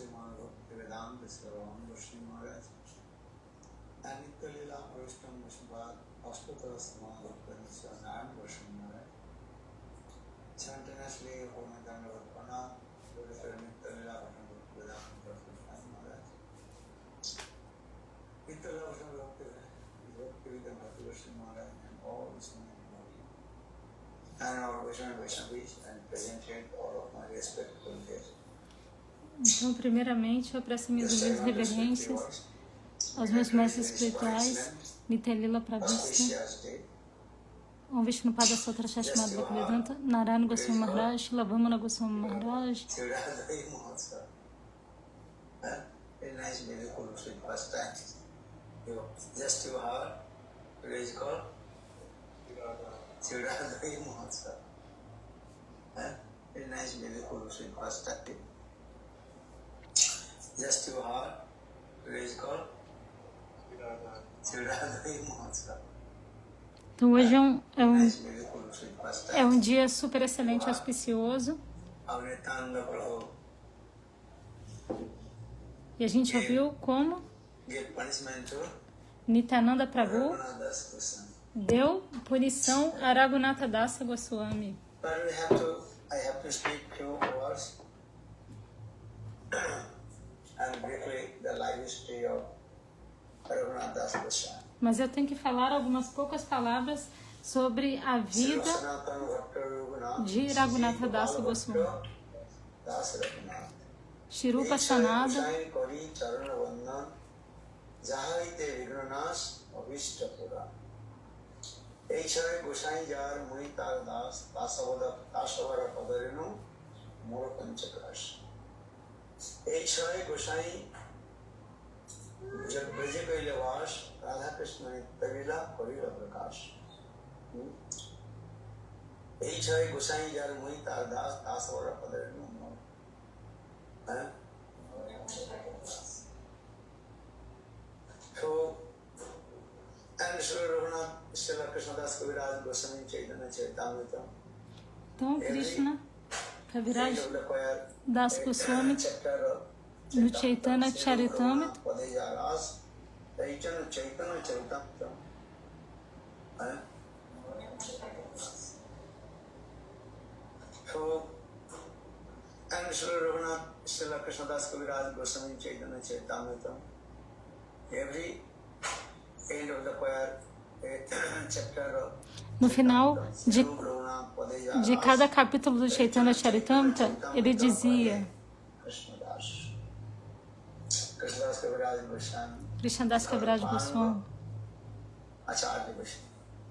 Srimad Bhaktivedanta Swami Goswami Maharaj and Nityalila Avishtam Vishnuvad Ashtotara Srimad Bhaktivedanta Swami Goswami Maharaj simultaneously performing Dandavat Pranam to the Nityalila Avishtam Bhaktivedanta Swami Maharaj. Nityalila Avishtam Bhaktivedanta Goswami Maharaj and all the Swami and our Vaishnavis and presented all of my respectful guests. Então, primeiramente, eu presto minhas devidas reverências aos meus mestres espirituais, Nityalila Pravista, Om Vishnupada Sotra Shashmad Bhaktivedanta, Narayana Goswami Maharaj, Lavamana Goswami Maharaj. Just you heard, today's call, Siddhartha Mahotsav. Very nice, beautiful, sweet first time. Just you heard, today's call, Siddhartha Mahotsav. Então hoje é um dia super excelente, auspicioso. E a gente ouviu como Nityananda Prabhu deu punição a Raghunatha Dasa Goswami. Mas eu tenho que falar algumas poucas palavras sobre a vida de Raghunatha Dasa Goswami. Shirupa Sanada Eichai Gosai Jar Munitar Das Tasavara Padarinu Mora Panchakash. Eichai Gosai Braja Kailavash Radha Krishna Tavila Korila Prakash. Eichai Gosai Jar Munitar Das Tasavara Padarinu Mora. So, and Sri Raghunath, Srila Krishnadas Kaviraj Goswami Chaitanya Charitamrita. Então, Krishna Kaviraj Das Goswami no Chaitanya Charitamrita. So, and Sri Raghunath, Srila Krishnadas Kaviraj Goswami Chaitanya Charitamrita. Every end of the choir, no final de cada capítulo do Chaitanya Charitamrita, ele dizia: Krishnadas Kaviraj Goswami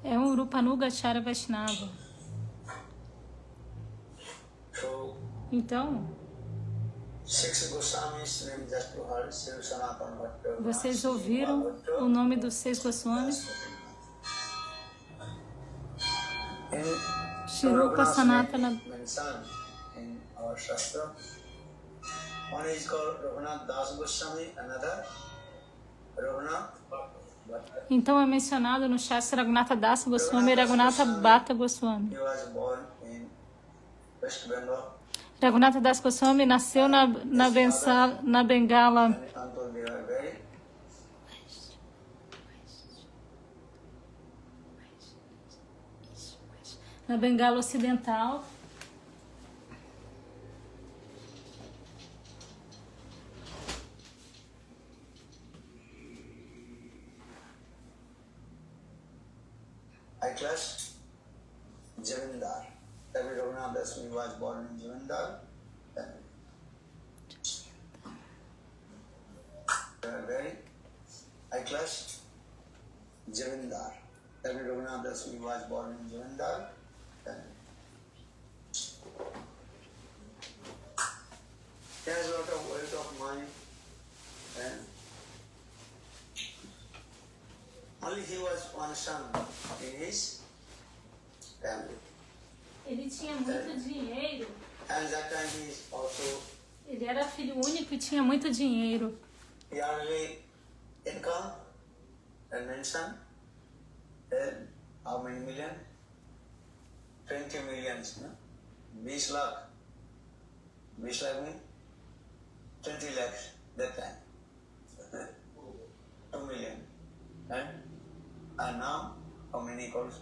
é um Rupanuga Acharya Vaishnava. Então, vocês ouviram o nome dos 6 Goswamis? Shirupa Sanatana. Então é mencionado no Shastra Raghunatha Dasa Goswami e Raghunatha Bhatta Goswami. Raghunatha Das Goswami nasceu na Bengala. Na Bengala Ocidental. High-class Jamindar. Raghunatha Das was born in Jamindar. Very high-class Jamindar. Raghunatha Das was born in Jamindar. He has a lot of wealth of money, and only he was one son in his family. Ele tinha muito dinheiro. And that time he is also. Ele era filho único e tinha muito dinheiro. Yearly income and mention, and how many million? 20 millions, no? 20 lakh. 20 lakh mean 20 lakhs that time. 2 million. And now, how many crores?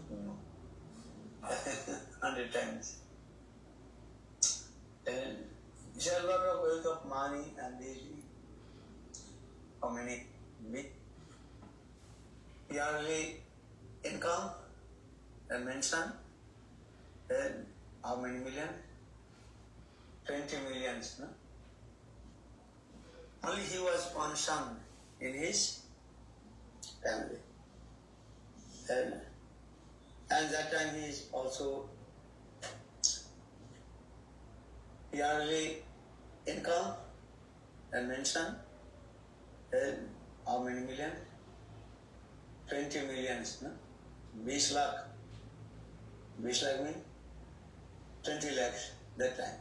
100 times. And it's a lot of wealth of money and this. How many big yearly income and mention? Then how many million? 20 millions. No? Only he was one son in his family. And that time he is also yearly income and mention. Then how many million? 20 millions. No? 20 lakh. 20 lakh means 20 lakhs that time.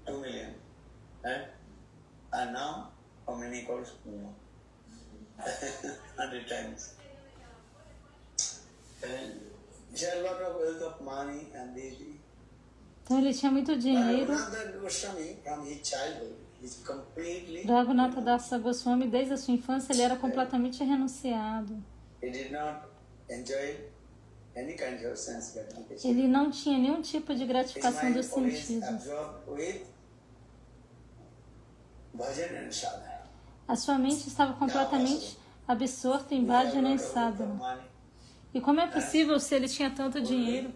2 million. And now how many crores? 100 times. And it's a lot of wealth of money and this. Então ele tinha muito dinheiro. Raghunatha Dasa Goswami, desde a sua infância, ele era completamente renunciado. Ele não tinha nenhum tipo de gratificação dos sentidos. A sua mente estava completamente absorta em bhajana e sadhana. E como é possível se ele tinha tanto dinheiro?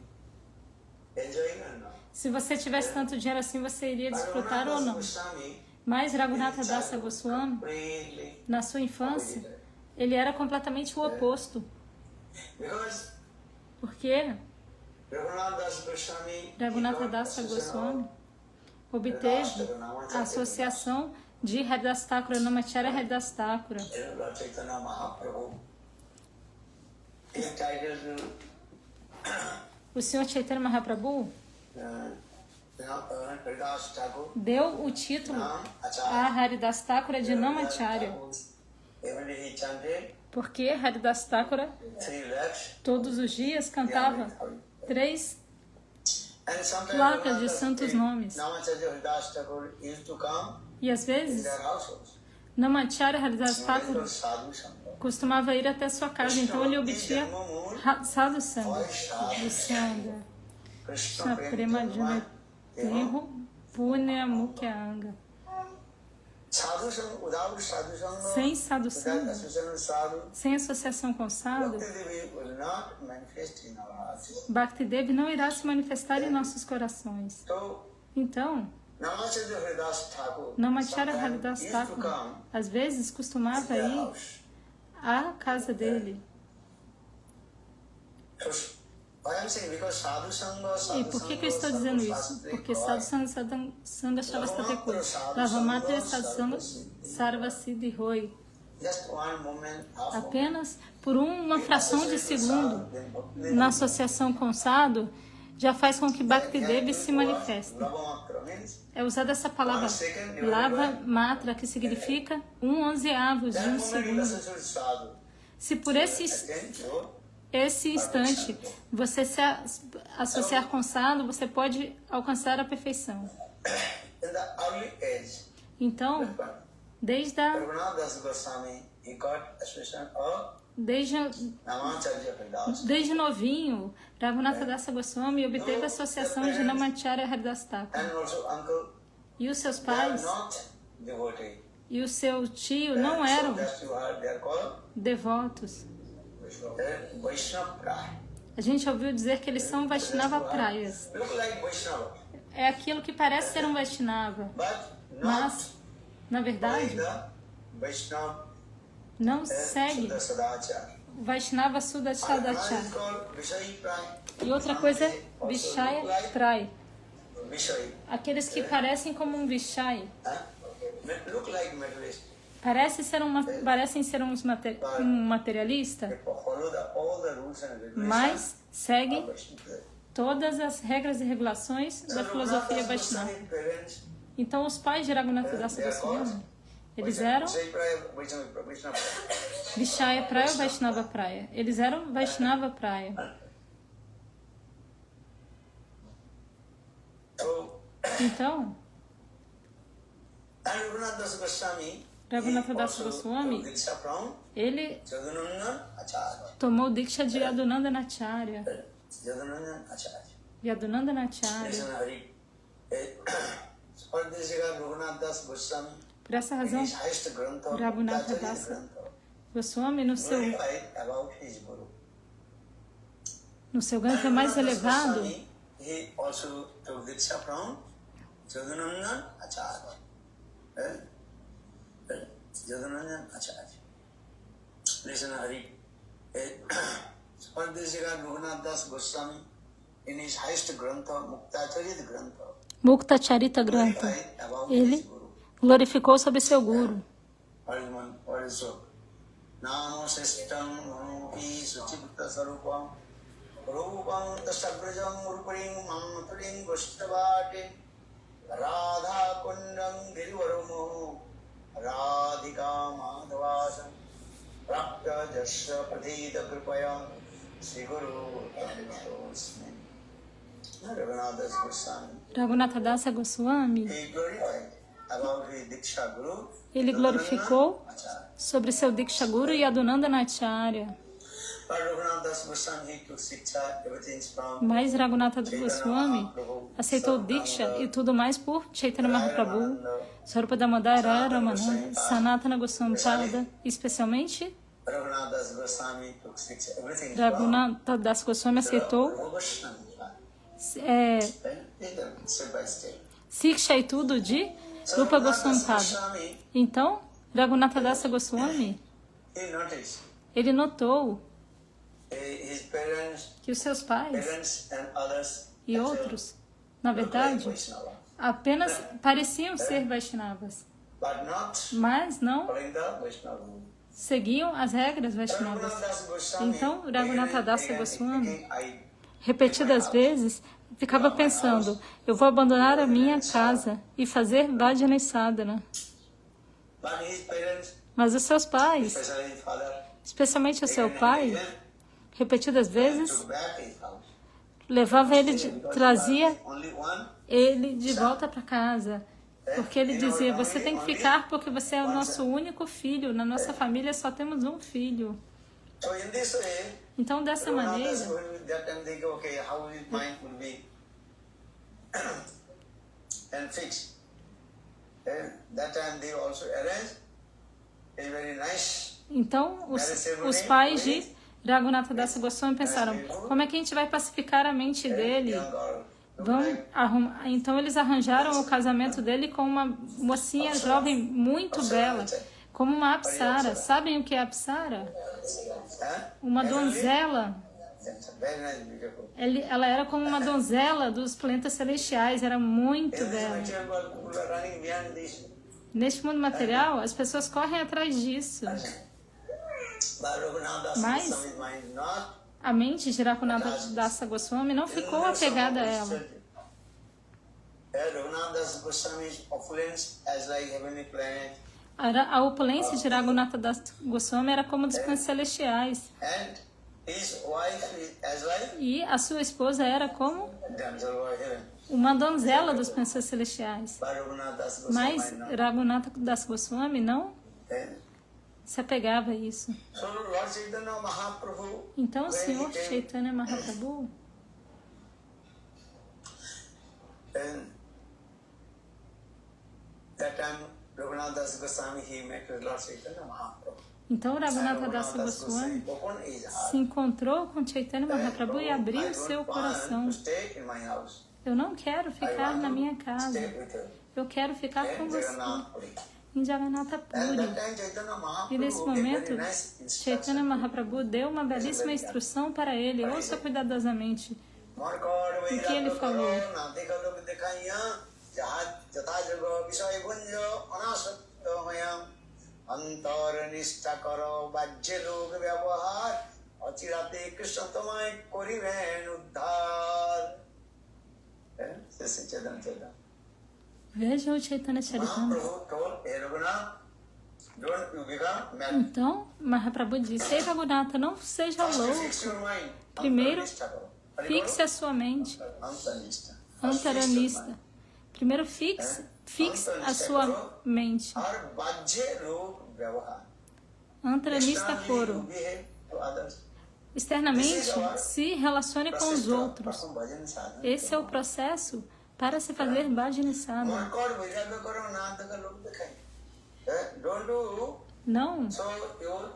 Se você tivesse tanto dinheiro assim, você iria desfrutar ou não? Mas Raghunatha Dasa Goswami, na sua infância, ele era completamente o oposto. Porque Raghunatha Dasa Goswami obteve a associação de Haridas Thakura, Namacharya Haridas Thakura. O Sr. Chaitanya Mahaprabhu deu o título a Haridas Thakura de Namacharya, porque Haridas Thakura todos os dias cantava 3 placas de santos nomes. E às vezes Namacharya Haridas Thakura costumava ir até sua casa, então ele obtinha sadhu sangha, do sangha, Sapremadhyana Terro Punya Mukhya. Sem sadhu sangha, sem associação com sadhu, Bhakti-Devi não irá se manifestar em nossos corações. Então, Namacharya Haridas Thakura às vezes costumava ir à casa dele. E por que eu estou dizendo isso? Porque Sadhu Sangha Shavastatekura, Lavamatra Sadhu Sangha Sarvasiddhi Roy. Apenas por uma fração de segundo na associação com Sadhu já faz com que Bhakti-Devi se manifeste. É usada essa palavra Lava Matra, que significa 1/11 de um segundo. Se por esse instante você se associar com Sadhu, você pode alcançar a perfeição. Então, desde novinho, Raghunatha Dasa Goswami obteve a associação de Namacharya Haridas Thakura. E os seus pais e o seu tio não eram devotos. A gente ouviu dizer que eles são Vaishnava Prayas. É aquilo que parece ser um Vaishnava, mas, na verdade, não segue o Vaishnava Sudachadachara. E outra coisa é Vishaya Praya. Aqueles que parecem como um Vishaya. Parecem ser um materialista, mas seguem todas as regras e regulações da filosofia Vaishnava. Então, os pais de Raghunatha Dasa Goswami, eles eram Vishaya Praya ou Vaishnava Praya? Eles eram Vaishnava Praya. Então, And Raghunath Das Goswami, Raghunatha he Das also Goswami, took Diksha from ele Yadunandan Acharya. tomou Diksha de Yadunandanacharya. Yadunandan Acharya. Yadunandanacharya. Listen, Hari. For this regard, Raghunath Das Goswami, Por essa in razão, his highest grantha, Raghunatha Tatariya Das Grantha, Goswami, no glorified about his Guru. seu grantha mais Raghunath Das elevado, Goswami, he also took Diksha from Yadunandan Acharya. Yadunandan Acharya. Listen, Hari. For this regard, Raghunath Das Goswami, in his highest grantha, Muktacharya Grantha, Mukta Charita Grantha, glorified about ele his Guru. glorificou sobre seu Guru. What is so? Namo Sistam Manupi Suchiputta Sarupam Rupam Tasabrajam Ruparing Mamaturing Goshtavati Radha Kundam Girivarumu Radhika Madhavasam Prakta Jasya Pradita Kripayam Sri Guru Amrosmi. Raghunath Das Goswami, Raghunatha Dasa Goswami, he glorified about his Diksha Guru. ele glorificou Acharya. sobre seu Diksha Guru Yadunandanacharya. But Raghunath Das Goswami, he took Shiksha, everything from Mas Raghunatha Goswami aceitou Diksha e tudo mais por Chaitanya Mahaprabhu, Swarupa Damodara, Ramananda, Sanatana Goswami Pada, especialmente Raghunath Das Goswami took Shiksha, everything from Raghunatha Das Goswami aceitou step by step. Siksha e tudo de Rupa Goswami Pada. Então, Raghunatha Dasa Goswami, He noticed ele notou his parents que os seus pais and others e outros, na verdade, Vaishnava, apenas pareciam ser Vaishnavas, but not mas não following the Vaishnava rule. seguiam as regras Vaishnavas. Então, Raghunatha Dasa Goswami, repetidas vezes, ficava pensando, eu vou abandonar a minha casa e fazer bhajana e sadhana. But his parents, Mas os seus pais, especially his father, especialmente o seu pai, repetidas vezes, took back his house. levava ele, trazia Only one. ele de volta para casa. Porque ele dizia, você tem que ficar porque você é o nosso único filho. Na nossa família só temos um filho. So in this way, Então, dessa maneira, that time they go, okay, how his mind will be and fixed. That time they also arranged a very nice. então os pais de Raghunatha Dasa Goswami pensaram, como é que a gente vai pacificar a mente dele? Então eles arranjaram o casamento dele com uma mocinha jovem muito bela, como uma apsara. Sabem o que é apsara? Uma donzela. Very nice, beautiful. Ela era como uma donzela dos planetas celestiais, era muito In this bela. material world, people are running behind this. Neste mundo material, as pessoas correm atrás disso. But Raghunath Das Mas- Goswami's mind not A mente de Raghunatha Dasa Goswami não ficou apegada a ela. Raghunath Das Goswami's opulence as like heavenly planet, A opulência de Raghunatha Dasa Goswami era como dos planetas celestiais. and his wife is as like E a sua esposa era como damsel of heaven. uma donzela dos planetas celestiais. But Raghunath Das Goswami Mas not. Raghunatha Das Goswami não Eh? se apegava a isso. So Lord Chaitanya Mahaprabhu, Então o when Senhor he came, Chaitanya Mahaprabhu, and that time Raghunath Das Goswami he met with Lord Chaitanya Mahaprabhu. então And Raghunatha Dasa Das Goswami opened his heart. se encontrou com Chaitanya Mahaprabhu e abriu I o seu don't want coração. to stay in my house. Eu não quero I ficar want na to minha casa. stay with you. Eu quero ficar com In você Jagannath Puri. em Jagannath And Puri. that time Chaitanya E Mahaprabhu nesse gave momento, very nice instruction. Chaitanya Mahaprabhu deu uma belíssima instrução para ele. Ouça cuidadosamente. O que ele falou? Veja o Chaitanya Charitamrita. Mahaprabhu told Raghunath, don't you become mad. Então, Mahaprabhu disse, Ei Raghunatha, não seja First you louco. fix your mind. Primeiro, Antaranista. Fixe a sua mente Antaranista. antaranista. Primeiro fixe a sua mente. Our bajje roop vyavahar. Antranista Externally you coro. behave to others. Externamente, se relacione com os outros. Perform bhajan sadhana. Esse é o processo para se fazer bhajana sadhana. Mon kar vairagya karo na taka log dekhai. Don't do Não so your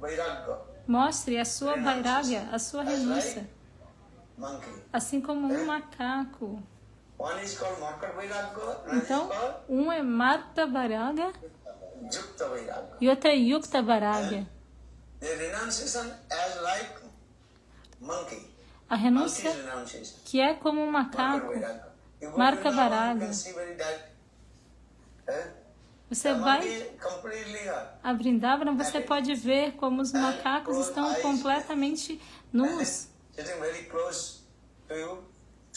vairagya mostre a sua vairagya, a sua renúncia, monkey. assim como um macaco. One is called Matkar Vairagya, one is Então, called um é Mata Vairagya Jukta Vairagya. e outro é Yukta Vairagya. The renunciation as like monkey. A Monkey renúncia renunciation. que é como um Matkar macaco. Vairagya. You go Marca to Vrindavan, you Vairagya. can see very that. Você The vai monkey completely a Vrindavana, você pode ver como os macacos estão completamente nus, sitting very close to you.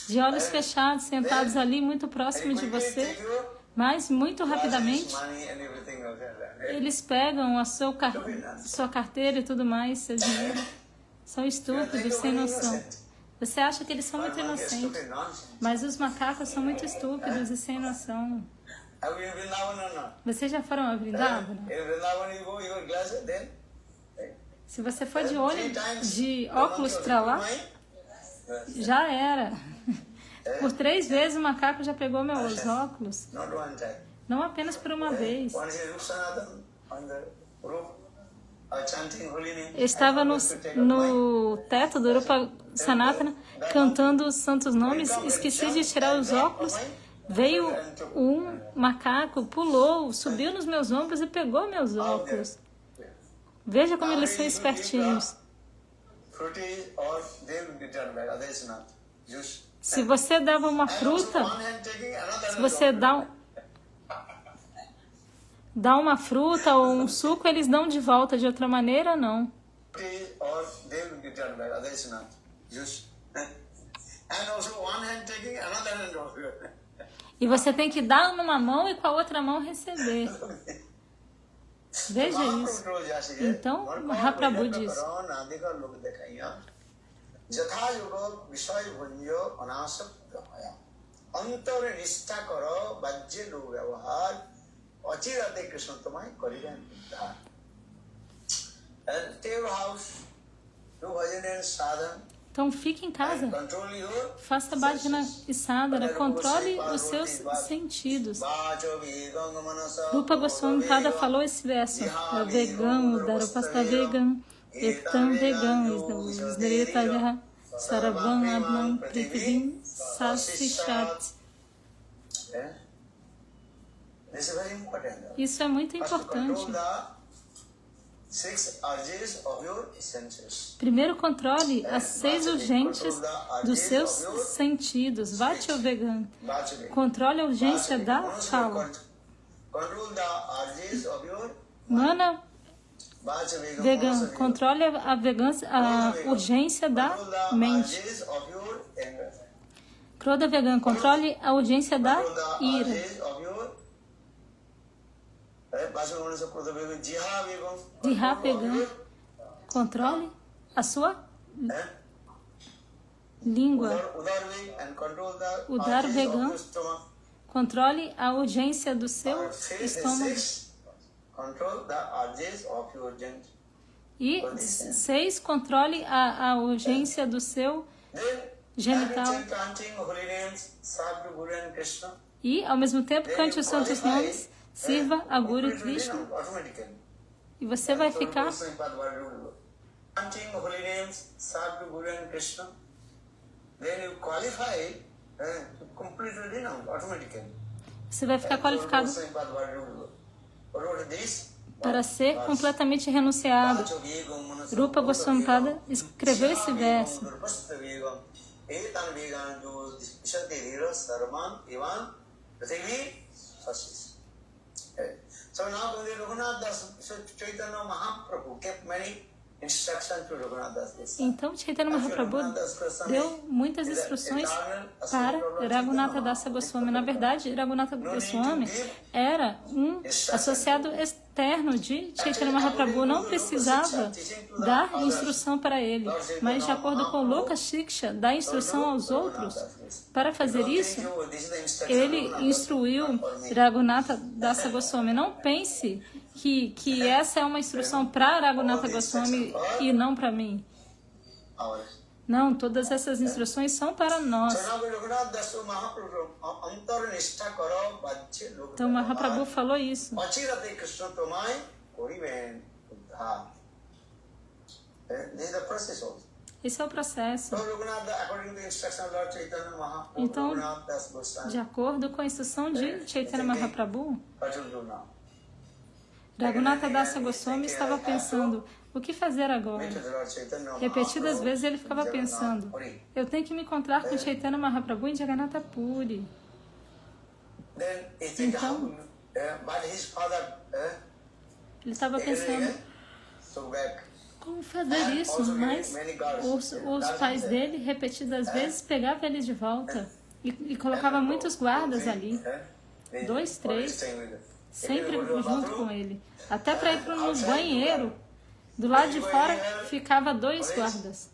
de olhos fechados, sentados ali muito Very próximo de quickly você, take your mas muito rapidamente money and everything else. eles pegam a sua carteira e tudo mais, seu dinheiro. São estúpidos, sem noção. Você acha que eles são muito inocentes, mas os macacos são muito estúpidos e sem noção. Have you been Vrindavan or not? Vocês já foram a Vrindavana? In Vrindavan you go, your glasses, then Se você for de óculos para lá, já era. Por 3 vezes o macaco já pegou meus óculos. not one time. Não apenas por uma vez. One is Rukshanathan on the roof, chanting holy name. Eu estava no teto do Rupa Sanatana cantando os santos nomes, esqueci de tirar os óculos. Veio um macaco, pulou, subiu nos meus ombros e pegou meus óculos. Veja como eles são espertinhos. Fruity or they will return back, others not. Juice. Se você dava uma fruta, One hand taking, another se você dá uma fruta ou um suco, eles dão de volta. De outra maneira, não. fruity or they will return back, others not. Juice. And also one hand taking, another hand also. E você tem que dar numa mão e com a outra mão receber. Veja isso. Então, Mahaprabhu diz: então fique em casa, faça bhajana e sadhana, controle os seus sentidos. Rupa Goswami Pada falou esse verso: Vegam, Darupasta Vegam, Ektam Vegam, Isdrita Saravam Abnam Prithivim Sasishat. Isso é muito importante. Primeiro, controle as 6 urgências dos seus sentidos. Vati ou vegan. Controle a urgência da fala. Mana vegan. Controle a urgência da mente. Kroda vegan. Controle a urgência da ira. Diha vegan. Controle a sua língua. Udar vegan. Controle a urgência do seu estômago. E 6, controle a urgência do seu genital. E, ao mesmo tempo, cante os santos nomes, sirva a Guru e Krishna. E você vai ficar qualificado para ser completamente renunciado. Rupa Goswami Pada escreveu esse verso. So now Raghunath Das, Chaitanya Mahaprabhu kept many instructions to Raghunath Das. Então Chaitanya Mahaprabhu deu muitas instruções para Raghunatha Dasa Goswami. Na verdade, Raghunatha Goswami era um associado terno de Chaitanya Mahaprabhu não precisava dar instrução para ele, mas de acordo com Loka Shiksha, dar instrução aos outros. Para fazer isso, ele instruiu Raghunatha Dasa Goswami. Não pense que essa é uma instrução para Raghunatha Goswami e não para mim. Não, todas essas instruções são para nós. Então Mahaprabhu falou isso. Esse é o processo. Então, de acordo com a instrução de Chaitanya Mahaprabhu, Raghunatha Dasa Goswami estava pensando, o que fazer agora? Repetidas vezes ele ficava pensando, eu tenho que me encontrar com Chaitanya Mahaprabhu em Jagannatha Puri. Então, ele estava pensando, como fazer isso? Mas os pais dele, repetidas vezes, pegavam ele de volta e colocavam muitos guardas ali, 2, 3, sempre junto com ele. Até para ir no banheiro, do lado de fora, ficava 2 guardas.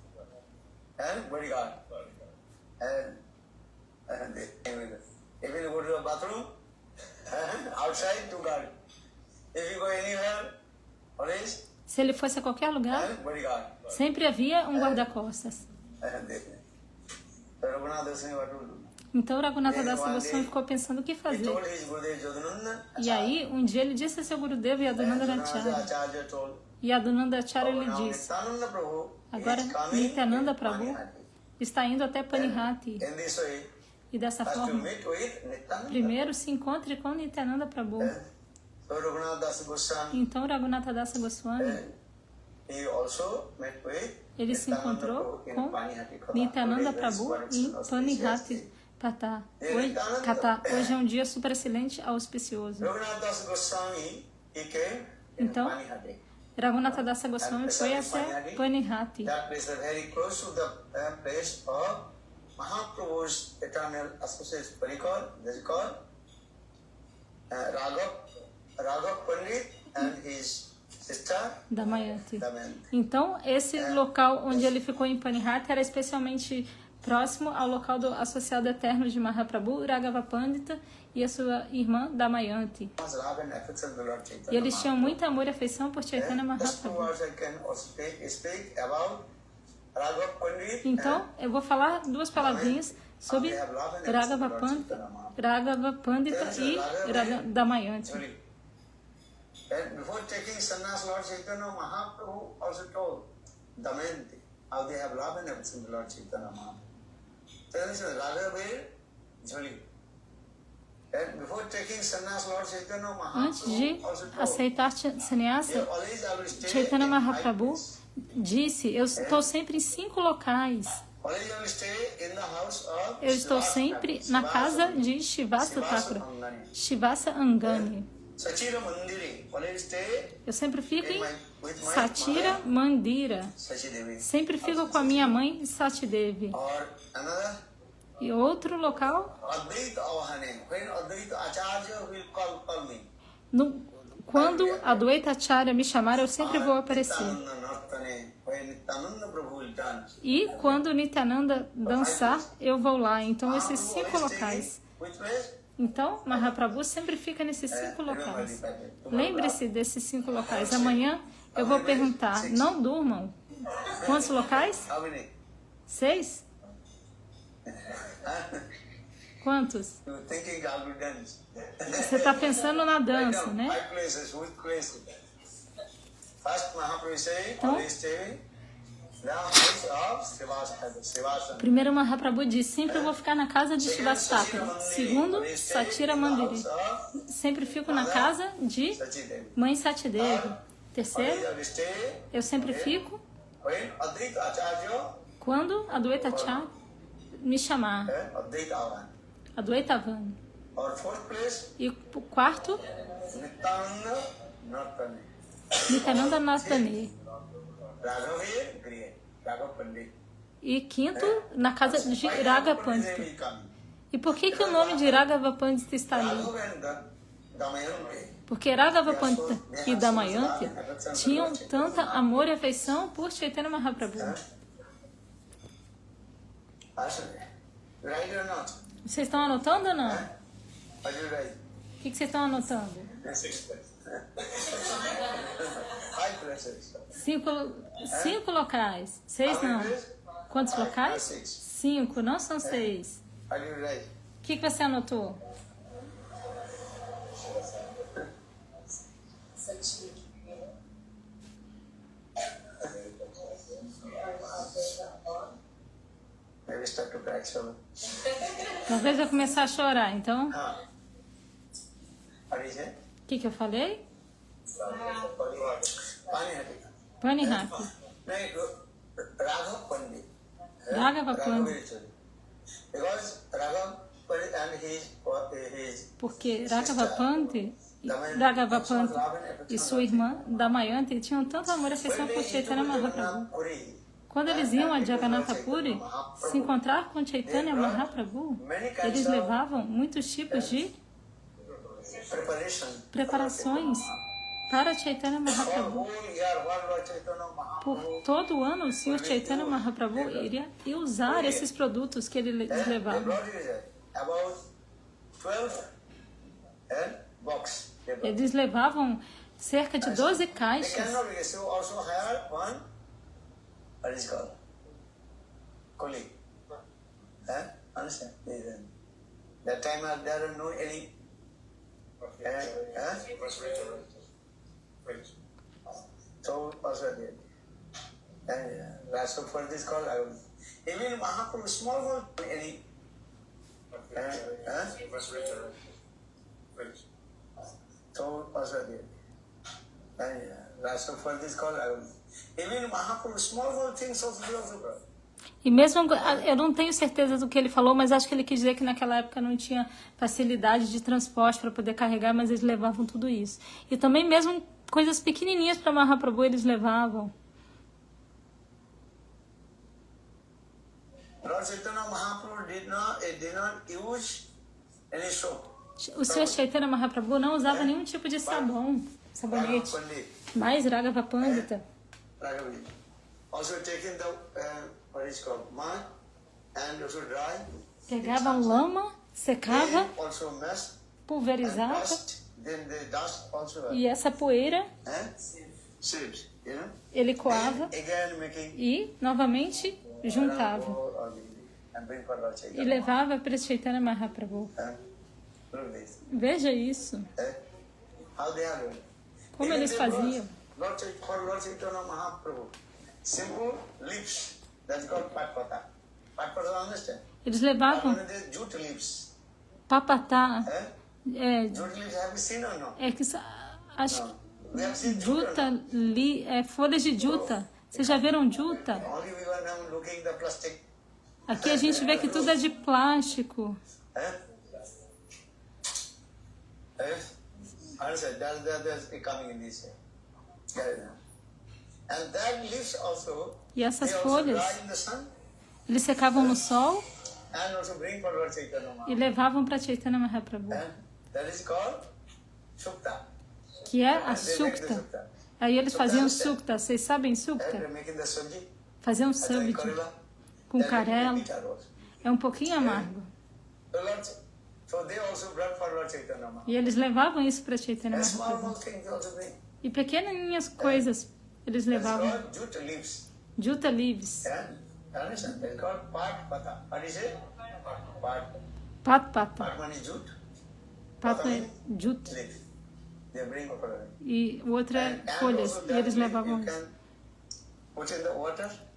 Se ele fosse a qualquer lugar, sempre havia um guarda-costas. Então Raghunatha Dasa Goswami ficou pensando o que fazer. E aí, um dia ele disse a seu Gurudeva Yadunanda Acharya. E Yadunanda Acharya lhe disse, agora Nityananda Prabhu está indo até Panihati. E dessa forma, primeiro se encontre com Nityananda Prabhu. Então Raghunatha Dasa Goswami, ele se encontrou com Nityananda Prabhu em Panihati Kata. Hoje é um dia super excelente, auspicioso. Então, Raghunatha Dasa Goswami foi até Panihati. Damayanti. Então, esse local onde ele ficou em Panihati era especialmente próximo ao local do associado eterno de Mahaprabhu, Raghava Pandita, e a sua irmã Damayanti. E eles tinham muito amor e afeição por Chaitanya Mahaprabhu. Então, eu vou falar 2 palavrinhas sobre Raghava Pandita e Damayanti. Before taking sannyas, Lord Chaitanya Mahaprabhu also told Damayanti how they have love and affection for Lord Chaitanya Mahaprabhu. So this is Raghava Jholi. Before taking sannyas, Lord Chaitanya Antes de Mahaprabhu also told, aceitar sannyasa, Chaitanya Mahaprabhu disse, eu estou sempre em 5 locais. Eu estou sempre na casa de Shivasa Thakura, Shivasa Angani. Eu sempre fico em Satira Mandira. Sempre fico com a minha mãe Satidevi. E outro local, quando Adwaita Acharya me chamar, eu sempre vou aparecer. E quando Nityananda dançar, eu vou lá. Então, esses 5 locais. Então, Mahaprabhu sempre fica nesses 5 locais. Lembre-se desses 5 locais. Amanhã eu vou perguntar, não durmam. Quantos locais? 6? Quantos? Você está pensando na dança, né? Então, primeiro Mahaprabhu diz, sempre eu vou ficar na casa de Shivasa Thakura. Segundo, Satira Mandiri. Sempre fico na casa de Mãe Satidevi. Terceiro, eu sempre fico quando Adwaita Acharya me chamar. Adwaita Avani. E o quarto, Nityananda Natane. E quinto, na casa de Raghava Pandita. E por que o nome de Raghava Pandita está ali? Porque Raghavapanta e Damayanti tinham tanta amor e afeição por Chaitanya Mahaprabhu. Right or not? Vocês estão anotando ou não? Are you right? O que vocês estão anotando? 5 places. 5 locais. 6 não. Quantos locais? 5, não são 6. Are you right? O que você anotou? Maybe start to cry so. Talvez eu começar a chorar, então. What is it? O que eu falei? Panihati. Panihati. Raghav Pandit. Raghava Pandit. Because Raghav Pandit and his Porque Raghava Pandit e sua irmã Damayanti tinham tanto amor e afeição por Chaitanya Mahaprabhu. Quando eles iam a Jagannatha Puri se encontrar com Chaitanya Mahaprabhu, eles levavam muitos tipos de preparações para Chaitanya Mahaprabhu. Por todo ano, o Sr. Chaitanya Mahaprabhu iria usar esses produtos que eles levavam. Eles levavam cerca de 12 caixas. That time there are no any. So also there. So for this call, I will. Even Mahaprabhu small any. So also there. So for this call, I will. Even Mahaprabhu small things also brought. E mesmo, eu não tenho certeza do que ele falou, mas acho que ele quis dizer que naquela época não tinha facilidade de transporte para poder carregar, mas eles levavam tudo isso. E também mesmo coisas pequenininhas para Mahaprabhu eles levavam. O Sr. Chaitanya Mahaprabhu não usava nenhum tipo de sabonete, mas Raghava Pandita pegavam lama, secava, pulverizava, e essa poeira ele coava e novamente juntava e levava para Chaitanya Mahaprabhu. Veja isso. Como eles faziam. Eles levavam papatá. Folhas de juta. Vocês já viram juta? Aqui a gente vê que tudo é de plástico. E essas folhas, eles secavam no sol e levavam para Chaitanya Mahaprabhu, que é a sukta. Aí eles faziam sukta. Vocês sabem sukta? Faziam sabji com carela. É um pouquinho amargo. E eles levavam isso para Chaitanya Mahaprabhu. E pequenininhas coisas eles levavam. Juta leaves. Pat-pata. Pata é juta. E o outro é folhas. E eles levavam isso.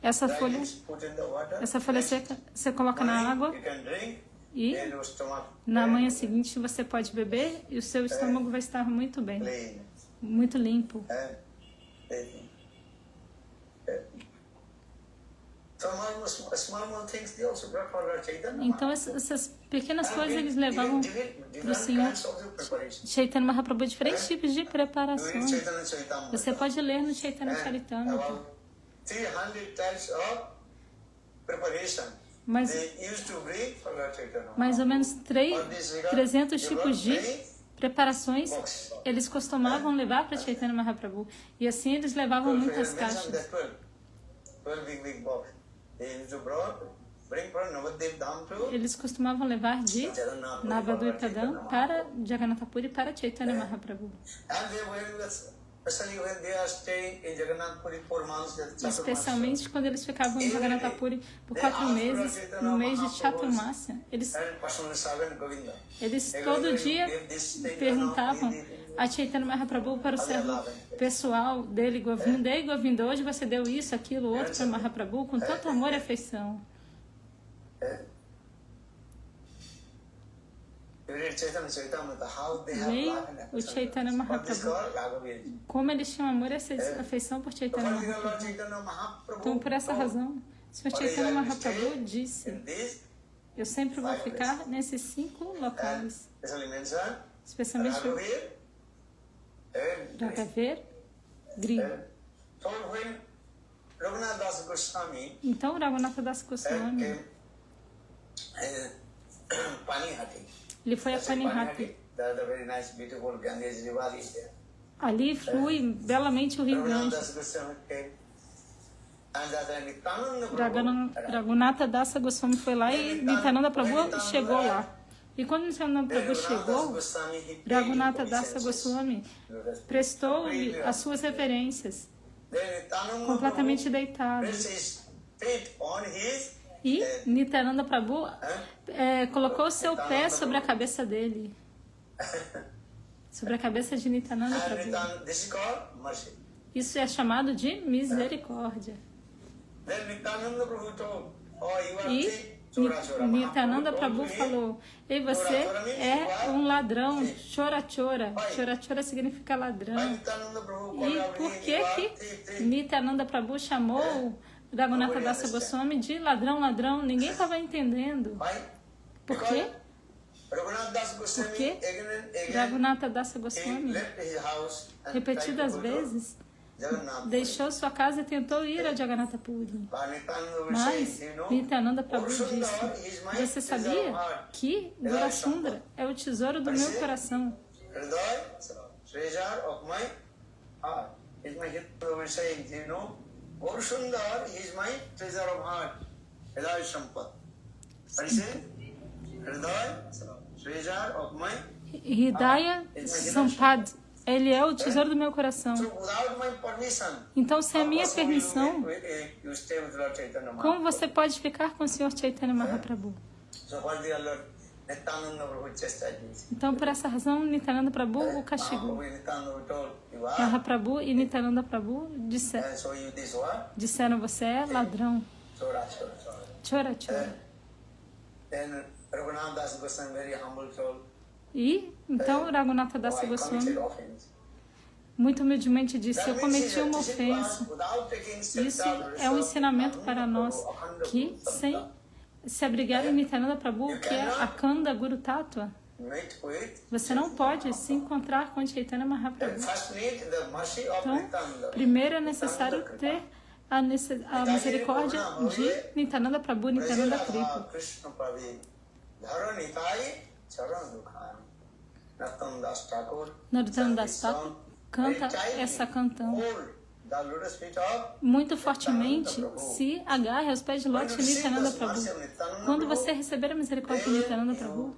Essa folha seca, você coloca na água e na manhã seguinte você pode beber e o seu estômago vai estar muito bem, muito limpo. Então essas pequenas coisas eles levavam para o Senhor Chaitanya Mahaprabhu, diferentes tipos de preparações. Você pode ler no Chaitanya Charitamrita. Mais ou menos 300 tipos de preparações eles costumavam levar para Chaitanya Mahaprabhu. E assim eles levavam muitas caixas. 12 big box. They used to bring from Navadvip Dham to Eles costumavam levar de Navadvipadam para Jagannatha Puri para Chaitanya Mahaprabhu. And they were, especially when they are staying in Jagannath Puri 4 months, Especialmente quando eles ficavam em Jagannatha Puri por 4 meses, no mês de Chaturmasya. Eles todo dia perguntavam a Chaitanya Mahaprabhu para o servo pessoal dele, Govinda, ei Govinda, hoje você deu isso, aquilo, outro para Mahaprabhu com tanto amor e afeição. Veio o Chaitanya Mahaprabhu, como eles tinham amor e afeição por Chaitanya Mahaprabhu. Então, por essa razão, o Sr. Chaitanya Mahaprabhu disse: eu sempre vou ficar nesses 5 locais, especialmente Raghaver, Gri. Então, Raghunatha Das Goswami, ele foi a Panihati. Ali flui belamente o rio Ganges. Raghunatha Dasa Goswami foi lá e Nityananda Prabhu chegou lá. E quando Nityananda Prabhu chegou, Raghunatha Dasa Goswami prestou-lhe as suas reverências, completamente deitado. E Nityananda Prabhu colocou seu pé sobre a cabeça dele, sobre a cabeça de Nityananda Prabhu. Isso é chamado de misericórdia. E Nityananda Prabhu falou: ei, você é um ladrão, chora-chora. Chora-chora significa ladrão. E por que Nityananda Prabhu chamou Raghunatha Dasa Goswami de ladrão, ladrão? Ninguém estava entendendo. Por quê? Porque Raghunatha Dasa Goswami, repetidas vezes, deixou sua casa e tentou ir a Jagannatha Puri. Mas Nityananda Prabhu disse: você sabia que Gaurasundara é o tesouro do meu coração? Hridaya Sampad, ele é o tesouro do meu coração. Então, sem a minha permissão, como você pode ficar com o Sr. Chaitanya Mahaprabhu? Então, por essa razão, Nityananda Prabhu o castigou. Mahaprabhu e Nityananda Prabhu disseram: você é ladrão. Chora, chora. E então Raghunatha Dasa Goswami muito humildemente disse: eu cometi uma ofensa. Isso é um ensinamento para nós, que sem se abrigar em Nityananda Prabhu, que é a Kanda Guru Tattva, você não pode se encontrar com Chaitanya Mahaprabhu. Então, primeiro é necessário ter a misericórdia de Nityananda Prabhu, Nityananda Kripa. Narottam Das Thakur canta essa cantão muito fortemente, se agarre aos pés de Lótus de Nityananda Prabhu. Quando você receber a misericórdia de Nityananda Prabhu,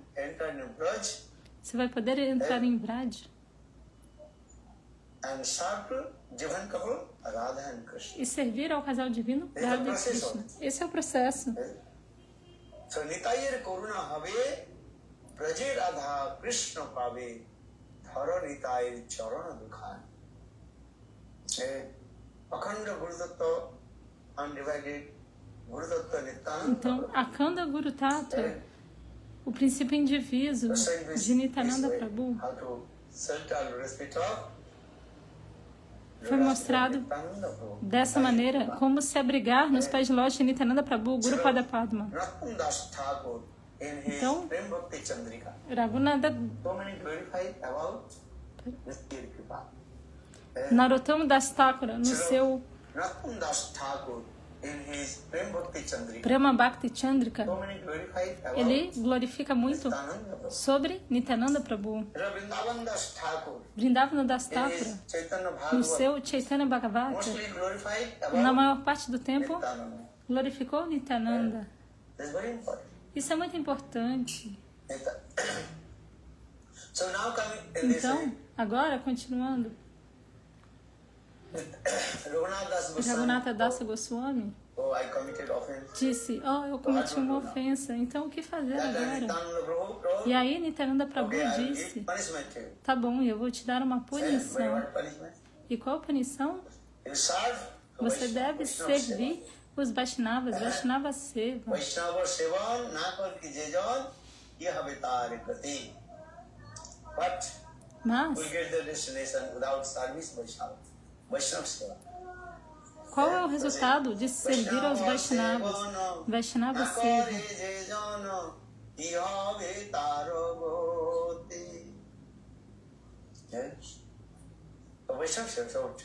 você vai poder entrar em Braj e servir ao casal divino Radha e Krishna. Esse é o processo. Então, Akhanda Guru Tattva, o princípio indiviso de Nityananda Prabhu, foi mostrado dessa maneira, como se abrigar nos pés de Lótus de Nityananda Prabhu, Guru Pada Padma. Então, Raghunatha Narottam Das Thakur, no seu in his Prem Bhakti Chandrika, Prema Bhakti Chandrika, so many glorified about ele glorifica muito Nityananda Prabhu. sobre Nityananda Prabhu. Vrindavan Das Thakur, Vrindavana Das in Thakura, his Chaitanya no Bhagavad, seu Chaitanya Bhagavata, mostly glorified na about maior parte do tempo, Nityananda. glorificou Nityananda. That's very important. Isso é muito importante. So now coming in this Então, agora, continuando, Raghunath Das Goswami, Raghunatha Dasa Goswami oh, I committed offense. disse, eu cometi uma ofensa, então o que fazer That agora? Nityananda Prabhu told, E aí Nityananda Prabhu okay, I will disse, give punishment to you. tá bom, eu vou te dar uma Very punição. what punishment? E qual punição? You serve the Você Vaishnava, deve Vaishnava servir os Vaishnavas, Vaishnava Seva. Seva. Vaishnava Seva na kar ki jejon ye habitar gati. But Mas, we'll get the destination without service Vaishnava. Vaishnava Seva. qual é o resultado de servir aos Vaishnavas? Vaishnava Seva. Yes. The Vaishnava Seva.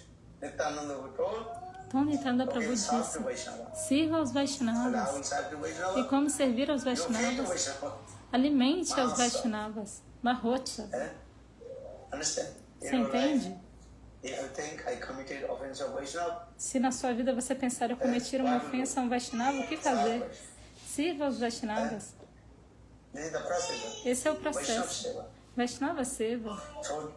Nityananda told, Então Nityananda Prabhu okay, serve disse, the Vaishnava. sirva aos And I Vaishnavas. will serve the E Vaishnava. como servir aos You feed the Vaishnavas? Vaishnava. Alimente aos Vaishnavas. Mahotsa. Eh? Understand? Você In your life, entende? if you think I committed offense of Vaishnava, Se na sua vida você pensar eu cometi uma ofensa a um Vaishnava, o que fazer? Sirva aos Vaishnavas. this is the process. Esse é o Vaishnava processo. Seva. Vaishnava Seva. So,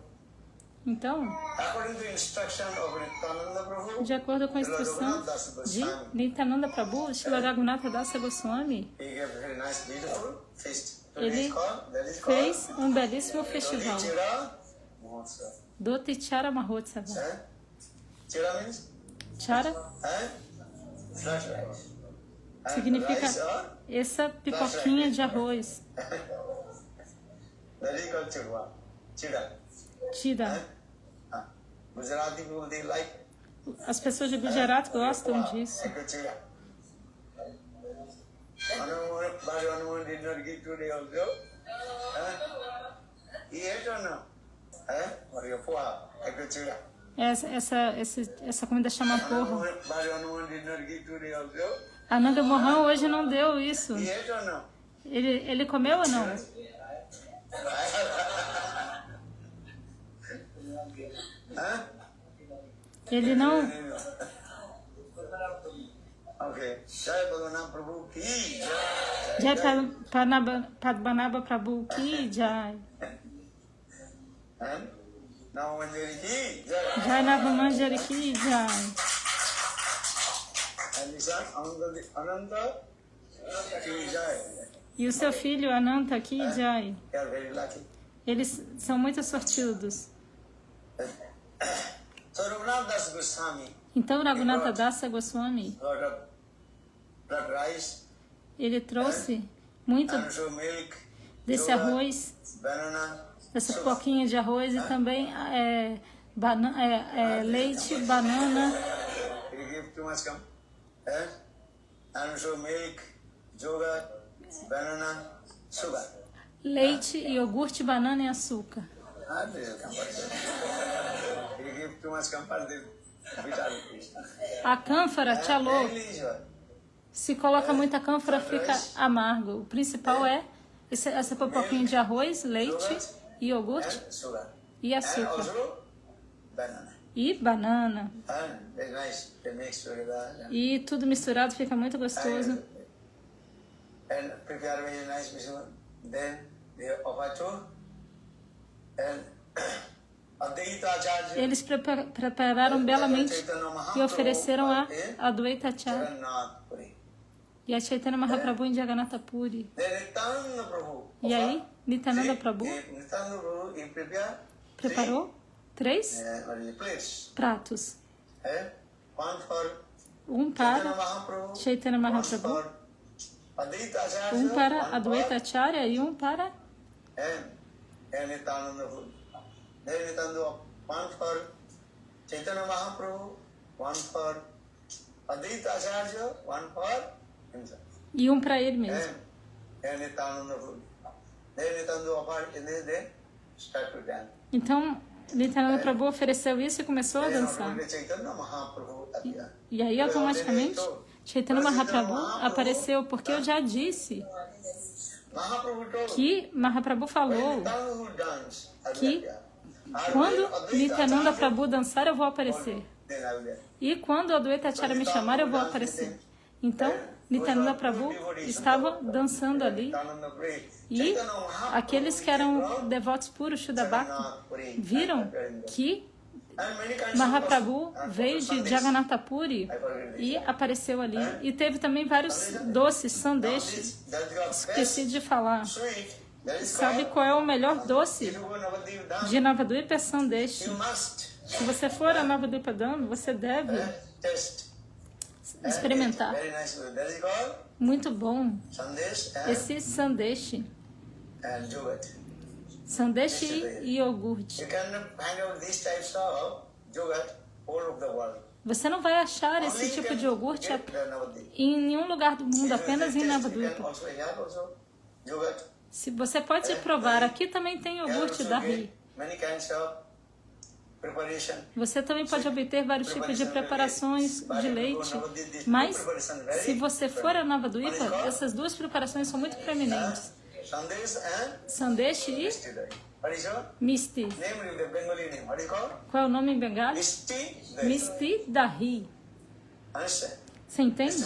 Então, according to instruction of Nityananda Prabhu, de acordo com a instrução de Nityananda Prabhu, Srila Raghunatha Dasa Goswami, he gave a very nice, beautiful feast. ele That is fez um belíssimo festival, Chira Mahotsav. Dotichara Mahotsava. Eh? Chira means? Chara Eh? Flash rice. And significa rice, essa pipoquinha de arroz. that is called chirwa. Chira. Tira. Gujarati people, they like As pessoas de Gujarat gostam disso. Chira. Hanuman did not give today also. He ate or no? Or your poa, chira. Essa comida chama porro. Hanuman did not give today also. Ananda Mohan hoje não deu isso. He ate or no? Ele comeu ou não? Ele não. Okay. Jai Bhagavan Prabhu ki jai. Jai Padmanabha Prabhu ki jai. And now Manjari ki jai. Jai Navamanjari ki jai. And his son Ananda ki jai. E o seu filho Ananta ki jai. They are very lucky. Eles são muito sortudos. So Raghunath Das Goswami Então Raghunatha Dasa Goswami, got up blood rice, ele trouxe muito and so milk, desse sugar, arroz, banana, dessa sugar. pipoquinha de arroz e também leite, banana, You give too much come. And so milk, sugar, banana, sugar. leite, iogurte, banana e açúcar. And this is compulsory. You give too much compulsory bitter taste. A cânfora, tchalô, Usual. se coloca muita cânfora fica amargo. O principal é essa pipoquinha de arroz, leite, iogurte And sugar. e And açúcar. also banana. E banana. And very nice. They mix together. E tudo misturado fica muito gostoso. And prepare very nice visual. Then they offer to and Advaita Acharya Eles prepararam belamente e ofereceram a Advaita Acharya Jagannath Puri. e a Chaitanya Mahaprabhu em Jagannatha Puri. Then Nityananda Prabhu. E aí, Nityananda Prabhu Nityananda Prabhu, he preparou 3 plates. pratos. One for Um Chaitanya para Mahaprabhu, Chaitanya one Mahaprabhu, for Advaita Acharya, um para one Advaita Acharya e um para and Nityananda Prabhu. Then Nityananda, one for Chaitanya Mahaprabhu, one for Advaita Acharya, one for himself. e um para ele mesmo. And Nityananda Prabhu. Then Nityananda offered, and then start to dance. Então, Nityananda Prabhu ofereceu isso e começou a Then dançar. automatically Chaitanya Mahaprabhu appeared. E aí, automaticamente, Chaitanya Mahaprabhu apareceu porque eu já disse que Mahaprabhu falou que quando Nityananda Prabhu dançar, eu vou aparecer. E quando o Adwaita Acharya me chamar, eu vou aparecer. Então, Nityananda Prabhu estava dançando ali. E aqueles que eram devotos puros, Shuddha Bhakti, viram que Mahaprabhu veio de Jagannatha Puri e apareceu ali. E teve também vários doces, sandesh. Esqueci de falar. Sabe qual é o melhor doce de Navadvipa? É sandesh. Se você for a Navadvipa Dham, você deve experimentar. Muito bom. Esse sandesh. Sandesh e iogurte. Você não vai achar esse tipo de iogurte em nenhum lugar do mundo, apenas em Navadvipa. Se você pode provar, aqui também tem iogurte Dahi. Você também pode obter vários tipos de preparações de leite, mas se você for a Navadvipa, essas duas preparações são muito proeminentes. Sandesh e Misti. Qual é o nome em Bengali? Misti Dahi. Você entende?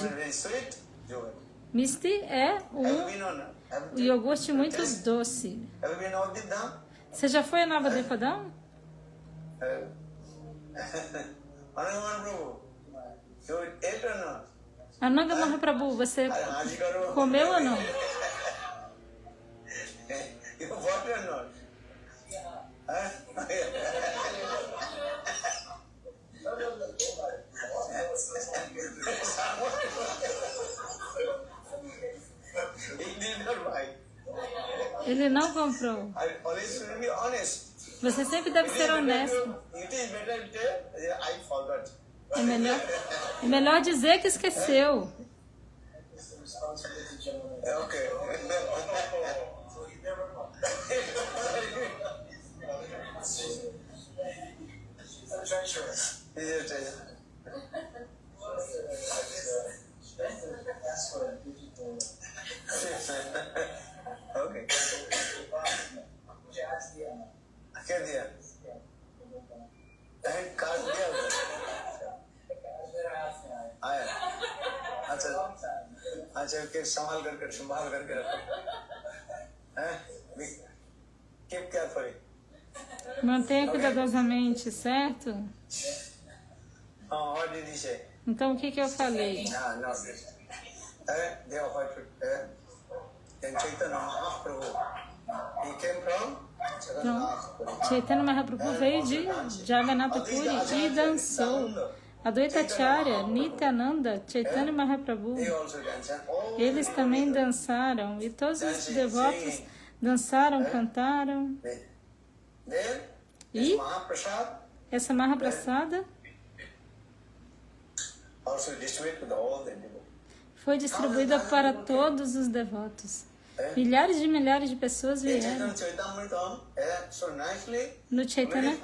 Misti é um iogurte muito doce. Você já foi a Navadvipa Dham? Ananga Mahaprabhu, você comeu ou não? Ele não comprou. Você sempre deve ser honesto. É melhor dizer que esqueceu. Mantenha cuidadosamente, certo? Então, o que eu falei? Então, Chaitanya Mahaprabhu veio de Jagannatha Puri e dançou. Adwaita Acharya, Nityananda, Chaitanya Mahaprabhu, eles também dançaram. E todos os devotos dançaram, cantaram. E essa Mahaprasada foi distribuída para todos os devotos. Milhares de pessoas vieram. No Chaitanya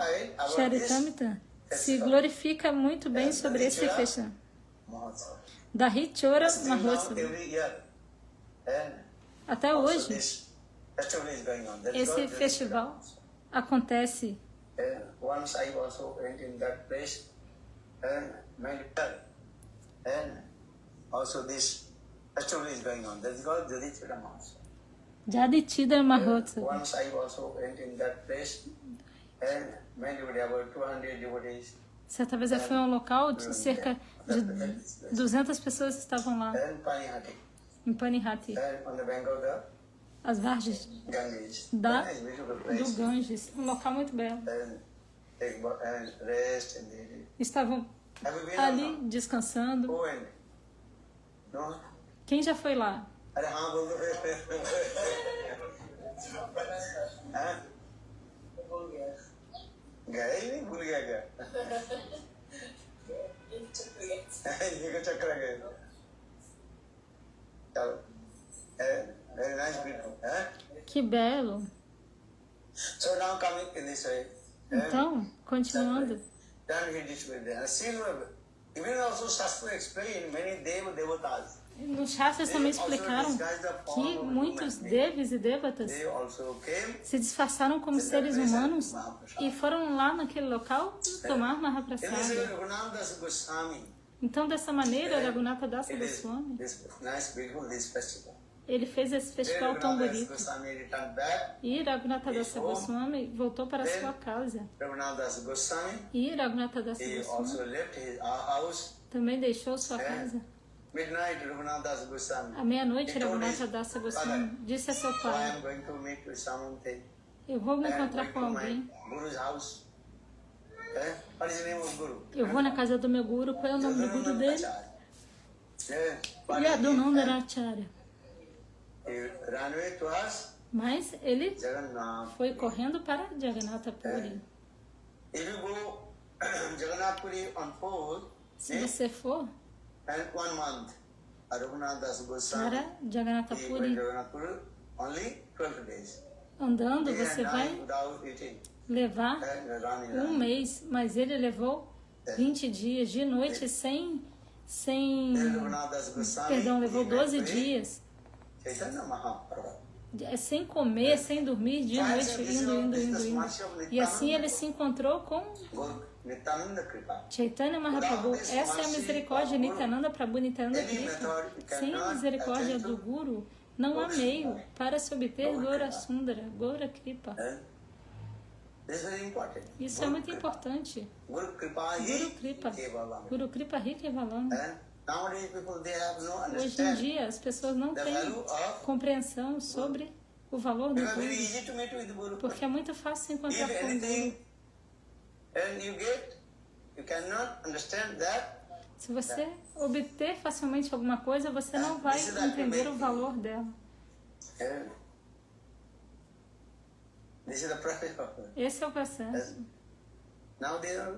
Charitamrita se glorifica muito bem sobre esse festival. Dahi Chora Mahotsav. Até hoje, esse festival acontece. Jaditida Mahotsav. Certa vez eu fui a um local de cerca de 200 pessoas estavam lá. Em Panihati. As vargens do Ganges. Um local muito belo. Estavam ali descansando. Quem já foi lá? Que belo. Então, continuando. Even also Shastra explain many Deva Devatas. Nos Shastras também explicaram que muitos Devas e Devatas They also came se disfarçaram como seres humanos e foram lá naquele local tomar in Mahaprasada. this Raghunath Goswami. Então, dessa maneira, Raghunatha Dasa It is Goswami, this nice, beautiful this festival. ele fez esse festival tão Raghunath bonito. Goswami returned back. E Raghunatha Dasa Goswami voltou para sua casa. Raghunath Goswami, E Raghunatha Dasa he Goswami also left his house. também deixou sua casa. Midnight, Raghunath Goswami. À meia-noite, He told Raghunatha his Dasa Goswami disse a seu I pai: am going to meet with someone. eu vou me I am encontrar going com to my alguém. Guru's house. What is the name of Guru? Eu vou na casa do meu guru. Qual é o nome do guru dele? But Yadunandaracharya. he ran away to us, Mas ele Jagannath. foi correndo para Jagannatha Puri. If you go Jagannath Puri on 4th, Se você for and 1 month, Raghunath Das Goswami, para Jagannatha he went Puri Jagannath Puri only 12 days. andando, Day and você night vai without eating. levar And running, um mês. Mas ele levou 20 dias de noite sem Raghunath Das Goswami, perdão, levou he went 12 to dias Chaitanya Mahaprabhu. sem comer, sem dormir, dia e noite, indo. E assim ele se encontrou com Guru Nityananda Kripa. Chaitanya Mahaprabhu. Essa é a misericórdia de Nityananda Prabhu, Nityananda Kripa. Sem a misericórdia do Guru, não há meio para se obter Gaura Sundara, Gaura Kripa. This is very important. Isso é muito importante. Guru Kripa Guru Kripa. Kevalam. Guru Kripa Rikevalam. Nowadays people they have no Hoje em understand. dia as pessoas não The têm value of compreensão sobre o valor do because very Guru, easy to meet with Guru. porque é muito fácil se If encontrar com o anything Guru. and you get, you cannot understand that. Se você obter facilmente alguma coisa, você não vai entender o valor dela. This is the process of it. Esse é o processo. Now they are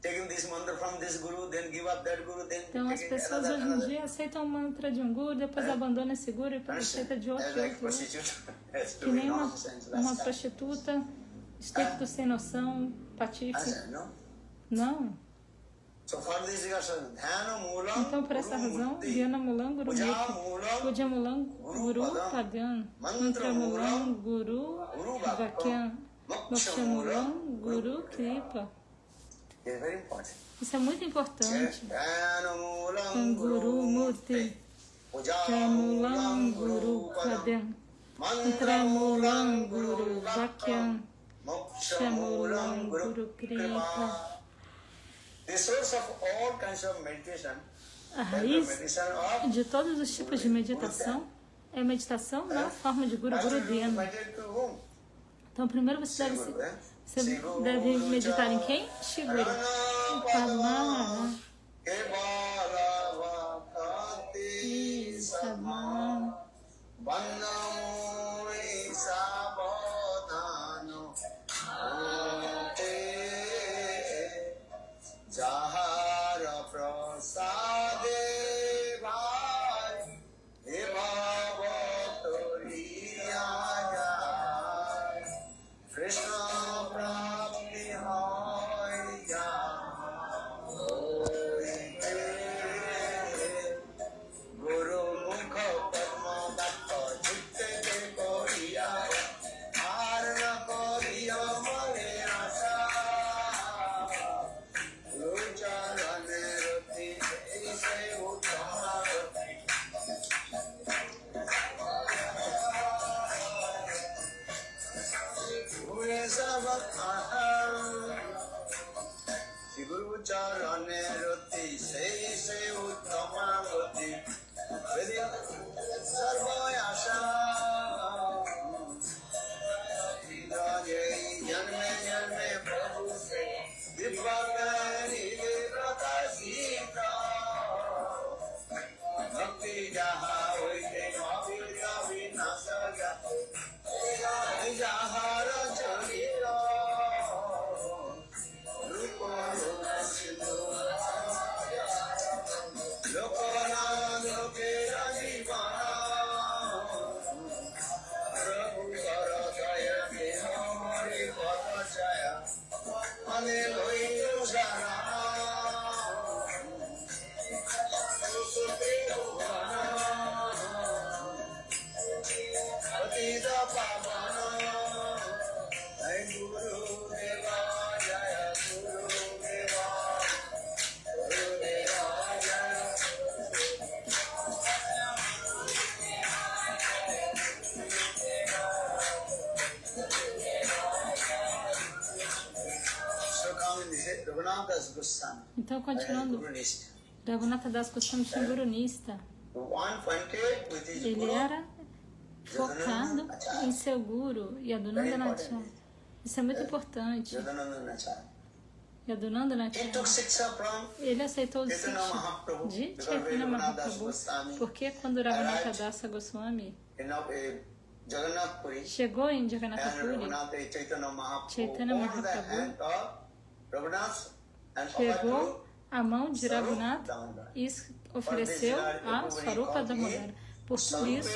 taking this mantra from this guru, then give up that guru, then Então as taking pessoas hoje em dia aceitam o mantra de um guru, depois abandonam esse guru e aceita de outro, As de like outro. prostitute. Has to Que be nem nonsense. uma prostituta, estúpido, sem noção, I patife. said, no. Não. So for this discussion, Dhyana Moolam, Então, por essa razão, Dhyana Mulam Guru Puja Mukti, Moolam, Puja Mulam Guru Padan, Mantra Mulam Guru Vakyan, Moksha Mulam Guru Kripa. is very important. Isso é muito importante. Dhyana Moolam Guru Murti, Puja Mulam Guru Padan, Mantra Mulam Guru Vakyan, Moksha Moolam Guru Kripa. The source of all kinds of meditation, A and the raiz meditation of de todos os tipos de meditação é a meditação na forma de Guru, Guru Dhyana. meditate to whom? Então, primeiro você deve meditar em quem? Shiguru. Padma. Kevalavakati Sama Vannamo Isabodhano Jahara Prasade Bhai Devavatoriyaya Krishna Prapti Hoya Guru Mukha Padma Datta Chitte Koriya Arna Koriya Mare Asa Rucharane Rati Ise Uttama Guru Savakaham Guru Charane Rati Se Uttama Rati Vedi Sarvayasha Hidayai Janme Janme Prabhu Dipakani Prakasita Bhakti Jaha Oite Mabhita Vinasaga Jahara Charita Rupa Siddhu Lokana Loke Rajivana Raghunath Das Goswami, Então, continuando, Guru Nishta, Raghunatha Das Goswami tinha um Guru Nista. one pointed with his Ele Guru, era focado em seu Guru, Yadunanda Nacharya. Isso é muito importante. Yadunanda Acharya. Yadunanda He took Nacharya. Shiksha from Ele aceitou o Chaitanya Siksha Mahaprabhu, de because Chaitanya Raghunath Das Mahaprabhu, Goswami porque quando Raghunatha Dasa Goswami in Jagannath Puri, chegou em and Jagannatha Puri, Raghunath Chaitanya Mahaprabhu Chaitanya hold the Mahaprabhu hand of Raghunath and offered pegou a mão de Swarup Raghunatha Damodar. e ofereceu a Swarupa Damodara. Por isso,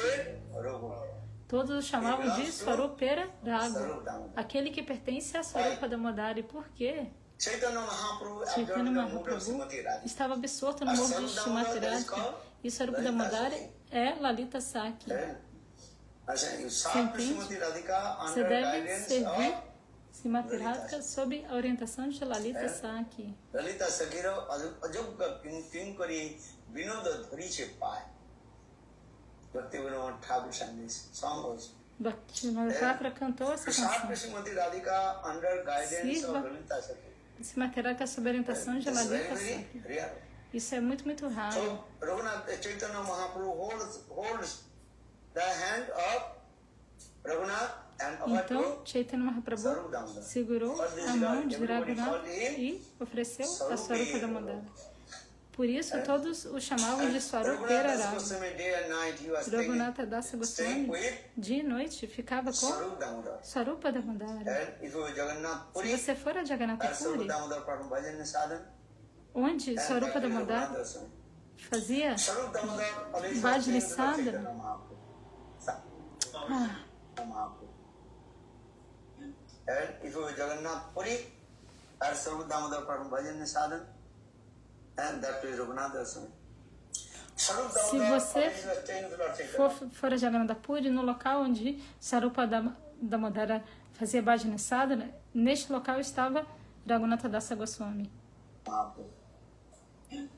todos o chamavam de Swarupera Raghu, aquele que pertence a Swarupa Damodara. E por quê? Chaitanya Mahaprabhu Chaitanya absorbed the mood of Mahaprabhu Srimati Radhika. estava absorto no amor de Srimati Radhika. E Swarupa Damodara é Lalita Sakhi. Você Você deve servir Srimati Radhika sob a orientação de Lalita Sakhi. Lalita Sakira Ajogga Kinkari Vinoda Dhariche Pai. Bhakti Vinod Thakur sang this song also. Bhaktivinoda Thakura cantou essa canção. Srimati Radhika under guidance of Lalita Sakira. Srimati Radhika sob a orientação de It's very, Lalita very Sakhi. rare. Isso é muito, muito raro. So Raghunath Chaitanya Mahaprabhu holds the hand of Raghunath and offered Então, to Chaitanya Mahaprabhu segurou a mão de Raghunatha e ofereceu a Swarupa Damodara. Por isso, todos o chamavam de Swarupera Raghunath Das Raghu. Goswami day and night he was Raghunatha Dasa staying Goswami, with dia e noite, ficava com Swarup Damodar. Swarupa Damodara. And if you Jagannath Se Puri, você for a Jagannatha Swarup Puri, Damodar Param Bhajan Sadhan, onde and Swarupa Bhakti Damodara Raghunath Goswami. fazia Swarup Damodar always Bhajana was staying with Sadhana. Chaitanya Mahaprabhu. Mahaprabhu. And if you Jagannath Puri, Swarup Damodar Param Bhajan Sadhan, and that is Raghunath Goswami. Swarup Se Damodar você always was staying with Lord Chaitanya. for a Jagannatha Puri, no local onde Swarupa Damodara fazia Bhajana Sadhana, neste local estava Raghunatha Dasa Goswami. Mahaprabhu. And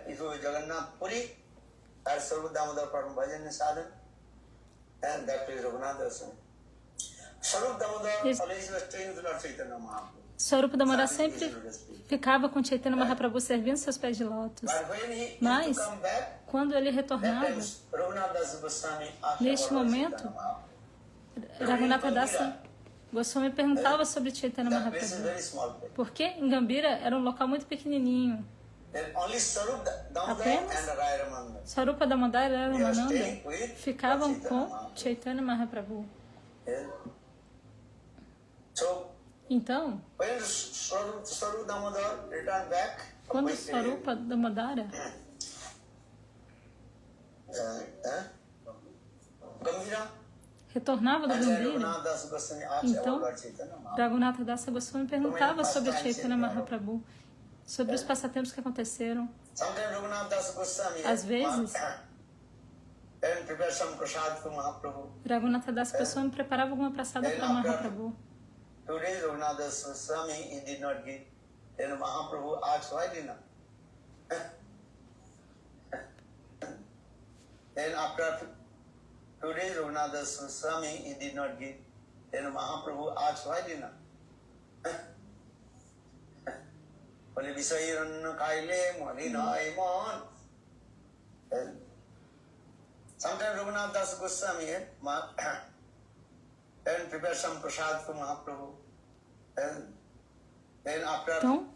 if you Jagannath Puri, Swarup Damodar Param Bhajan Sadhan, and that is Raghunath Goswami. Swarup Damodar Yes. always was staying with Lord Chaitanya Mahaprabhu. Swarupa Damodara sempre ficava com Chaitanya Mahaprabhu servindo seus pés de lótus. But when he Mas, used to come back, quando ele that retornava, time Raghunath Das Goswami asked Neste about Lord momento, Chaitanya Mahaprabhu. Raghunatha Dasa Goswami perguntava sobre Chaitanya That place is Mahaprabhu. very small place. Porque em Gambira era um local muito pequenininho. Then only Swarup Damodar Apenas and Rai Ramananda. Swarupa Damodara e They are Ramananda staying with ficavam Chaitanya com Mahaprabhu. Chaitanya Mahaprabhu. Yeah. So Então, when Swarup Damodar returned back, quando with, Swarupa Damodara Gambhira, retornava do and Gambira, Raghunath Das Goswami asked Então, about Lord Chaitanya Mahaprabhu. Raghunatha Dasa Goswami perguntava sobre Chaitanya Mahaprabhu, sobre os passatempos que aconteceram. Sometimes Raghunath Das Goswami Às vezes, and prepare some prasad for Mahaprabhu. Raghunatha Dasa Goswami preparava alguma praçada para Mahaprabhu. 2 days Raghunath Das Goswami he did not give. Then Mahaprabhu asked, why did not? Then after 2 days Raghunath Das Goswami he did not give. Then Mahaprabhu asked, why did not? Bole Visayirana Kaile Malina Imon. Sometimes Raghunath Das Goswami and prepare some prasad for Mahaprabhu. And then after Então,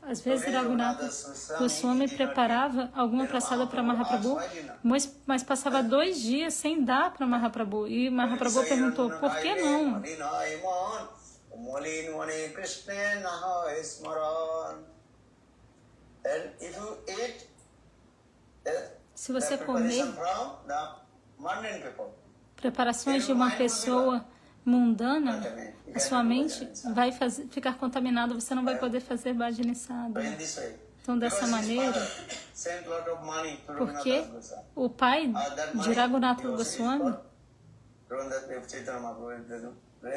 às vezes Raghunatha Goswami preparava alguma praçada para Mahaprabhu, mas passava 2 dias sem dar para Mahaprabhu. E Mahaprabhu perguntou, por que não? Se você comer preparações de uma pessoa mundana, a sua mente vai ficar contaminada, você não vai poder fazer Bhajana Sadhana. Então, dessa maneira, porque o pai de Raghunatha Goswami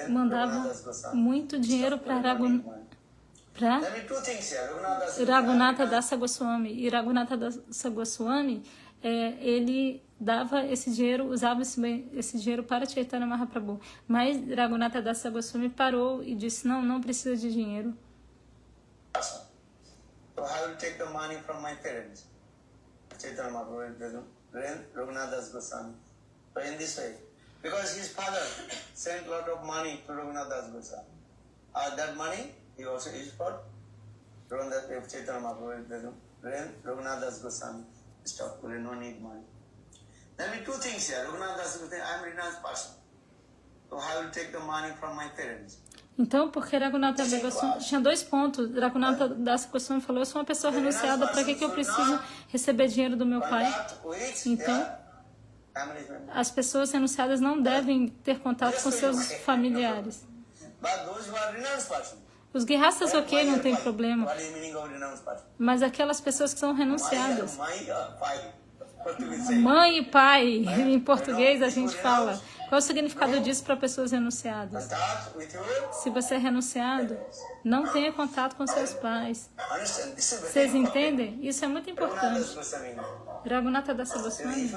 mandava muito dinheiro para Raghunatha Dasa Goswami. E Raghunatha Dasa Goswami, ele dava esse dinheiro, usava esse dinheiro para Chaitanya Mahaprabhu. Mas Raghunatha Dasa Goswami parou e disse, não precisa de dinheiro. So I will take the money from my parents. Chaitanya Mahaprabhu, Raghunath Das Goswami. So in this way, because his father sent a lot of money to Raghunath Das Goswami. That money he also used for Raghunath Chaitanya Mahaprabhu, Raghunath Das Goswami. Stop, we no need money. There will be two things here. Raghunath Das Goswami, I am a renounced person. So I will take the money from my parents. Então, porque Raghunatha Das Goswami tinha dois pontos. Raghunatha Das Goswami falou: eu sou uma pessoa renunciada, para que eu preciso receber dinheiro do meu pai? Então, as pessoas renunciadas não devem ter contato com seus familiares. Os guerrastas, ok, não tem problema. Mas aquelas pessoas que são renunciadas. Mãe e pai, em português a gente fala. Qual é o significado disso para pessoas renunciadas? Se você é renunciado, não tenha contato com seus pais. Vocês entendem? Isso é muito importante. Raghunatha Das Goswami,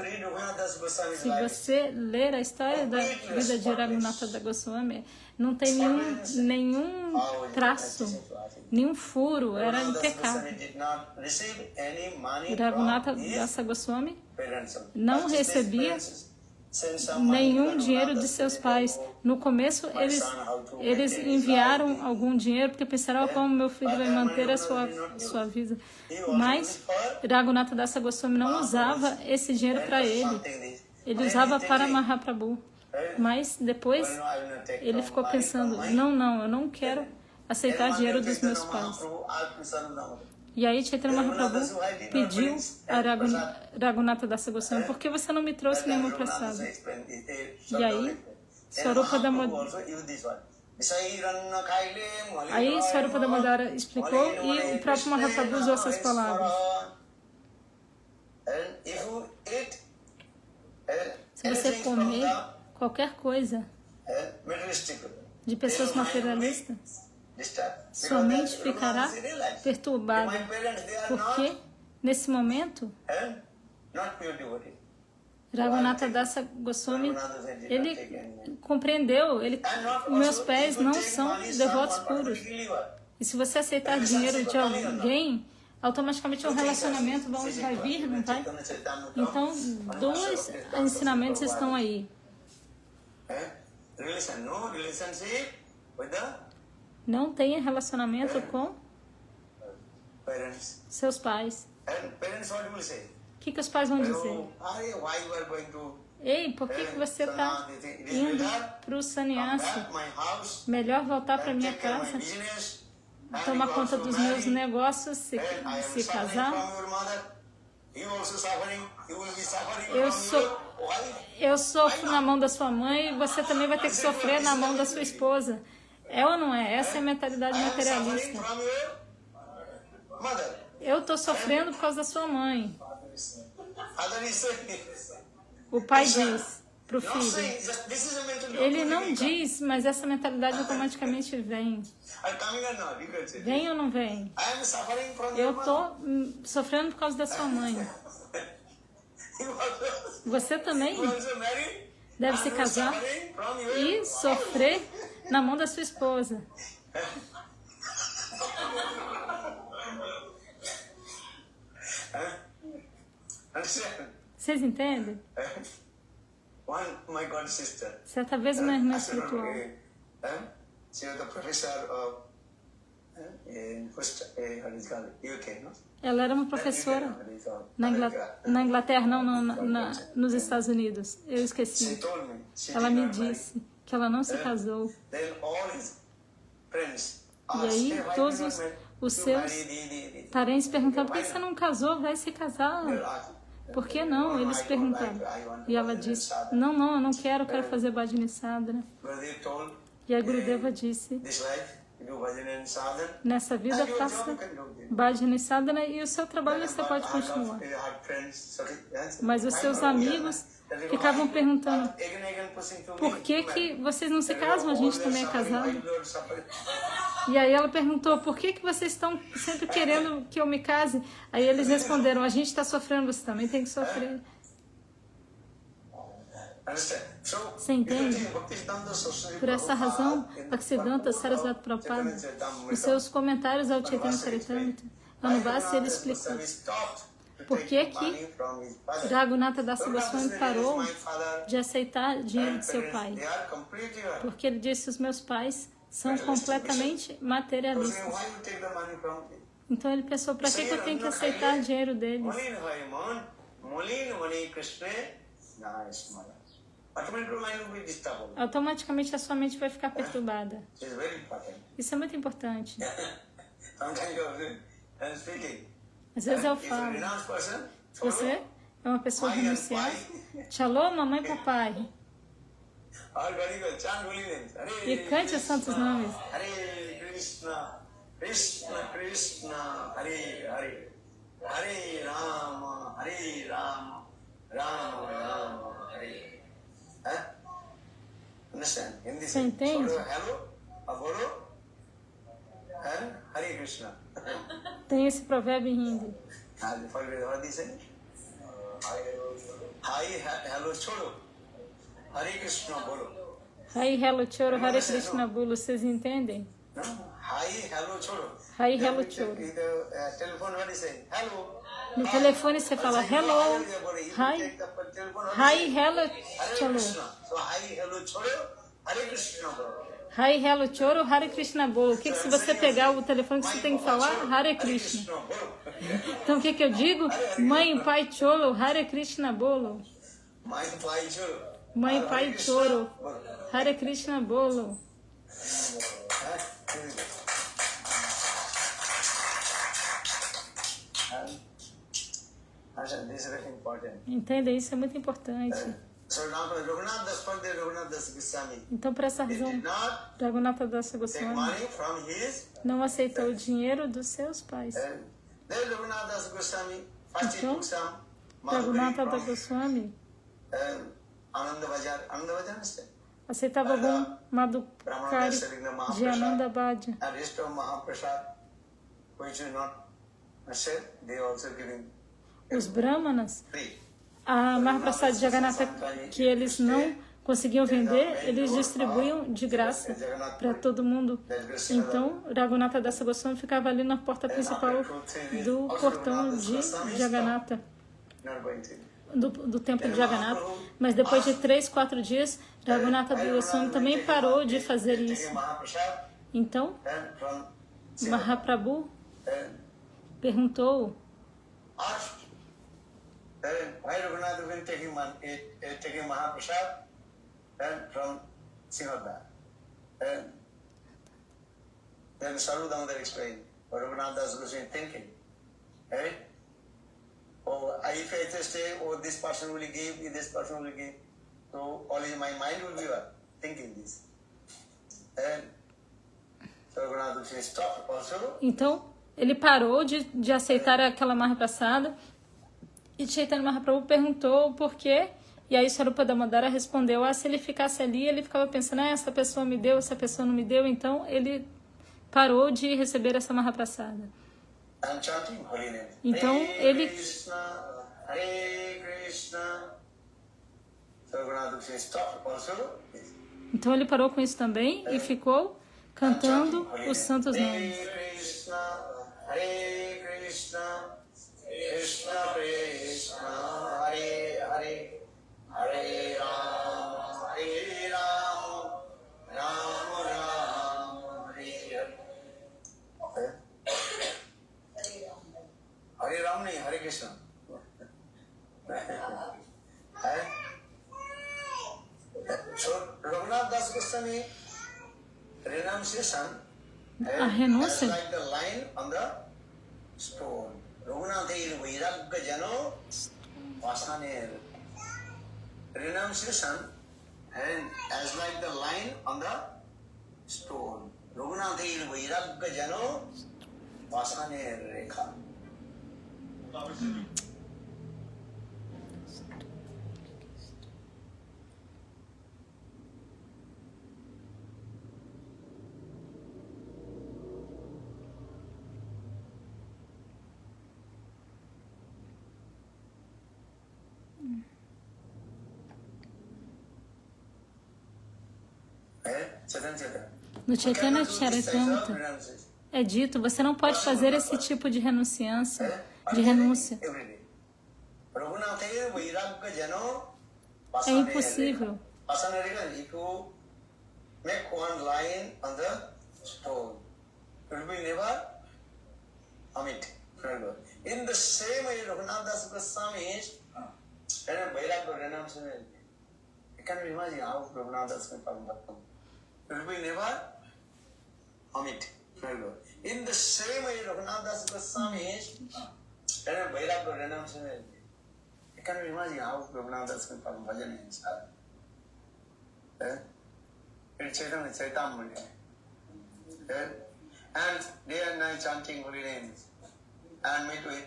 se você ler a história da vida de Raghunatha Das Goswami, não tem nenhum traço, nenhum furo, era impecável. Raghunatha Das Goswami não recebia nenhum dinheiro de seus pais. No começo, eles enviaram algum dinheiro porque pensaram: como meu filho vai manter a sua vida. Mas Raghunatha Das Goswami não usava esse dinheiro para ele. Ele usava para Mahaprabhu. Mas depois ele ficou pensando: não, eu não quero aceitar dinheiro dos meus pais. E aí Chaitanya Mahaprabhu pediu a Raghunatha Das Goswami: por que você não me trouxe nenhuma prasada? E aí Swarupa Damodara explicou e o próprio Mahaprabhu usou essas palavras. Se você comer qualquer coisa de pessoas materialistas, sua mente ficará perturbada, porque nesse momento Raghunatha Das Goswami, ele compreendeu, meus pés não são devotos puros. E se você aceitar dinheiro de alguém, automaticamente um relacionamento vai vir, não vai? Então, dois ensinamentos estão aí. Não tenha relacionamento com seus pais. O que os pais vão dizer? Ei, por que você está indo para o sannyasi? Melhor voltar para minha casa, tomar conta dos meus negócios, se casar. Eu sofro na mão da sua mãe e você também vai ter que sofrer na mão da sua esposa. É ou não é? Essa é a mentalidade materialista. Eu estou sofrendo por causa da sua mãe. O pai diz para o filho. Ele não diz, mas essa mentalidade automaticamente vem. Vem ou não vem? Eu estou sofrendo por causa da sua mãe. Você também deve se casar e sofrer na mão da sua esposa. Vocês entendem? Certa vez uma irmã espiritual, ela era uma professora na Inglaterra, nos Estados Unidos. Eu esqueci. Ela me disse que ela não se casou. E aí todos os seus parentes perguntaram: por que você não casou? Vai se casar. Por que não? Eles perguntaram. E ela disse: não, eu não quero, eu quero fazer Bhajana Sadhana. E a Gurudeva disse: nessa vida faça Bhajana Sadhana e o seu trabalho você pode continuar. Mas os seus amigos ficavam perguntando: por que vocês não se casam? A gente também é casado. E aí ela perguntou: por que vocês estão sempre querendo que eu me case? Aí eles responderam: a gente está sofrendo, você também tem que sofrer. Você entende? Por essa razão, Bhaktisiddhanta Sarasvati Prabhupada, os seus comentários ao Chaitanya Charitamrita, Anubhasya, ele explicou por que que Raghunatha Dasa Goswami parou de aceitar dinheiro de seu pai. Porque ele disse, os meus pais são completamente materialistas. Então ele pensou, para que eu tenho que aceitar dinheiro deles? Automaticamente a sua mente vai ficar perturbada. Isso é muito importante. Às vezes eu falo, se você é uma pessoa renunciada, Shalom, mamãe e papai, e cante os santos nomes. Krishna Krishna Hare Hare Hare Rama Rama Rama Hare. Understand? Você entende? Hello, Aboro, Hare Krishna. Tem esse provérbio em hindi. What is it? Hi, hello, choro. Hare Krishna bolo. Hai, hello, choro, Hare Krishna bolo. Vocês entendem? No? Hi, hello, choro. Hi, hello, choro. Telephone, what is it? Hello. No telefone você fala hello, hi, hi, hello, choro. So hi, hello, choro. Hare Krishna bolo. Hi, hello, choro, Hare Krishna bolo. O que se você pegar o telefone que você tem que falar? Hare Krishna. Então o que eu digo? Mãe, pai, choro, Hare Krishna bolo. Mãe, pai, choro. Mãe, pai, choro, Hare Krishna bolo. This is very important. Entenda, isso é muito importante. So now Raghunath Das Pandit Raghunath Das Goswami, Então, por essa he razão, did not Raghunatha Dasa take Goswami money from his. não aceitou o dinheiro dos seus pais. Then Raghunath Das Goswami first he Então, took some Raghunatha Madhuri Dasa from Goswami Ananda Bajar. Ananda Bajar is aceitava algum Madhukari de Ananda Bhaja. and rest of Mahaprasad, which is not said, they also giving Os Brahmanas, free. a Mahaprasad de Jagannatha que eles não conseguiam vender, eles distribuíam de graça para todo mundo. Então, Raghunatha Dasa Goswami ficava ali na porta principal do portão de Jagannatha, Not going to. do templo de Jagannatha. Mas depois de 3, 4 dias, Raghunatha Dasa Goswami também parou de fazer isso. Mahaprasad Então, and from Mahaprabhu and perguntou, asked why Raghunath will taking Mahaprasad and from Singapore. And then Saru Damodar explained what Raghunath Das Goswami thinking. Right? Oh, if I just say, oh, this person will give, this person will give. So all in my mind will be thinking this. And so Raghunath Goswami stopped also. então, ele parou de aceitar aquela Mahaprasada e Chaitanya Mahaprabhu perguntou o porquê. E aí Sarupa Damodara respondeu, se ele ficasse ali, ele ficava pensando, essa pessoa me deu, essa pessoa não me deu. Então, ele parou de receber essa Mahaprasada. Então, ele... Então, ele parou com isso também e ficou cantando os santos nomes. Hare Krishna, Krishna Krishna, Hare Hare, Hare Rama, Rama Rama, Hare Hare. Hare Rama nahi, Hare Krishna. So Raghunath Das Goswami renunciation A renúncia like the line on the stone. Raghunathir Vairagya Jano Vasaner. Renunciation and as like the line on the stone. Raghunathir Vairagya Jano Vasaner Rekha. no Chaitanya Charitamrita, é dito, você não pode fazer esse tipo de renúncia. É impossível. Make one line on the stone. It will be never omit. In the same way, Raghunath Das Goswami is Vairagya renunciation. You can imagine how Raghunath Das Goswami it will be never omit. In the same way, Raghunath Das Goswami is Vairagya renunciation. You can imagine how Raghunath Das Goswami bhajan is. It's Chaitanya. And day and night chanting holy names and meet with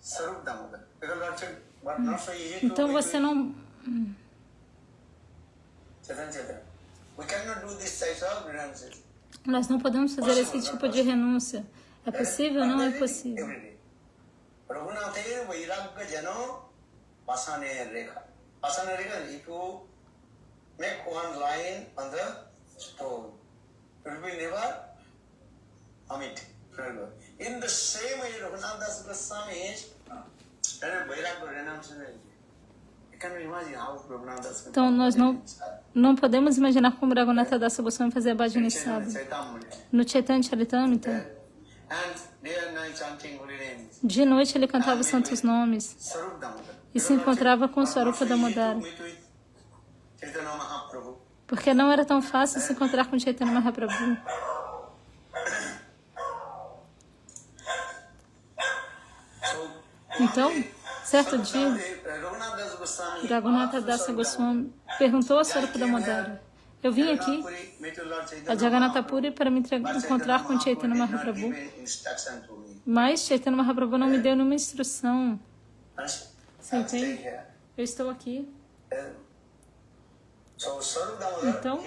Sarup Damodar. Because Lord said, but not so easy to Então você não... Chaitanya. We cannot do this type of renunciation. Nós não podemos fazer esse tipo de renúncia. É possível? Não é possível. Raghunathir Vairagya Jano Pasane Rekha. Pasane Rekha, if you make one line on the stone, it will be never omit. In the same way, Raghunath Das Goswami is Vairagya renunciation. You can imagine how Raghunath Das Goswami. Então nós não podemos imaginar como Raghunatha Dasa Goswami fazia bhajana sada. No Chaitanya Charitamrita, de noite ele cantava os santos nomes e se encontrava com Swarupa Damodara. Porque não era tão fácil se encontrar com Chaitanya Mahaprabhu. Então, certo dia, Raghunatha Dasa Goswami perguntou a Swarupa Damodara: eu vim aqui a Jagannatha Puri para me encontrar com Chaitanya Mahaprabhu, mas Chaitanya Mahaprabhu não me deu nenhuma instrução. Você entende? Eu estou aqui. Então,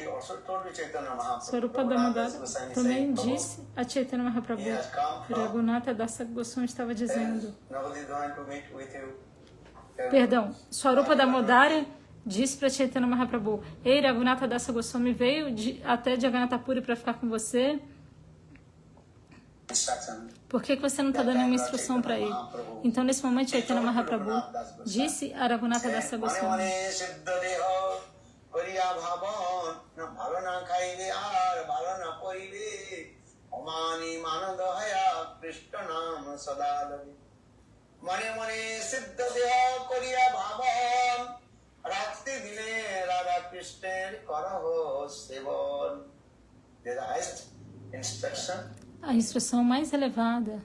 Swarupa Damodara também disse a Chaitanya Mahaprabhu que Raghunatha Dasa Goswami estava dizendo. Perdão, Swarupa Damodara disse para Chaitanya Mahaprabhu: ei, Raghunatha Dasa Goswami veio até Jagannatha Puri para ficar com você. Por que você não está dando nenhuma instrução para ele? Então, nesse momento, Chaitanya Mahaprabhu disse a Raghunatha Dasa Goswami: a instrução mais elevada.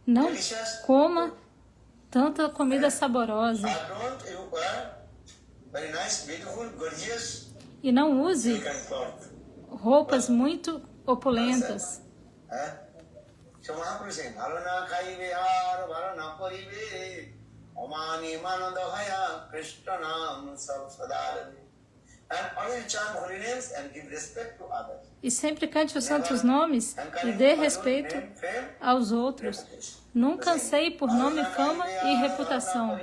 Não coma tanta comida saborosa. E não use roupas muito opulentas. E sempre cante os santos nomes e dê respeito aos outros. Nunca anseie por nome, fama e reputação.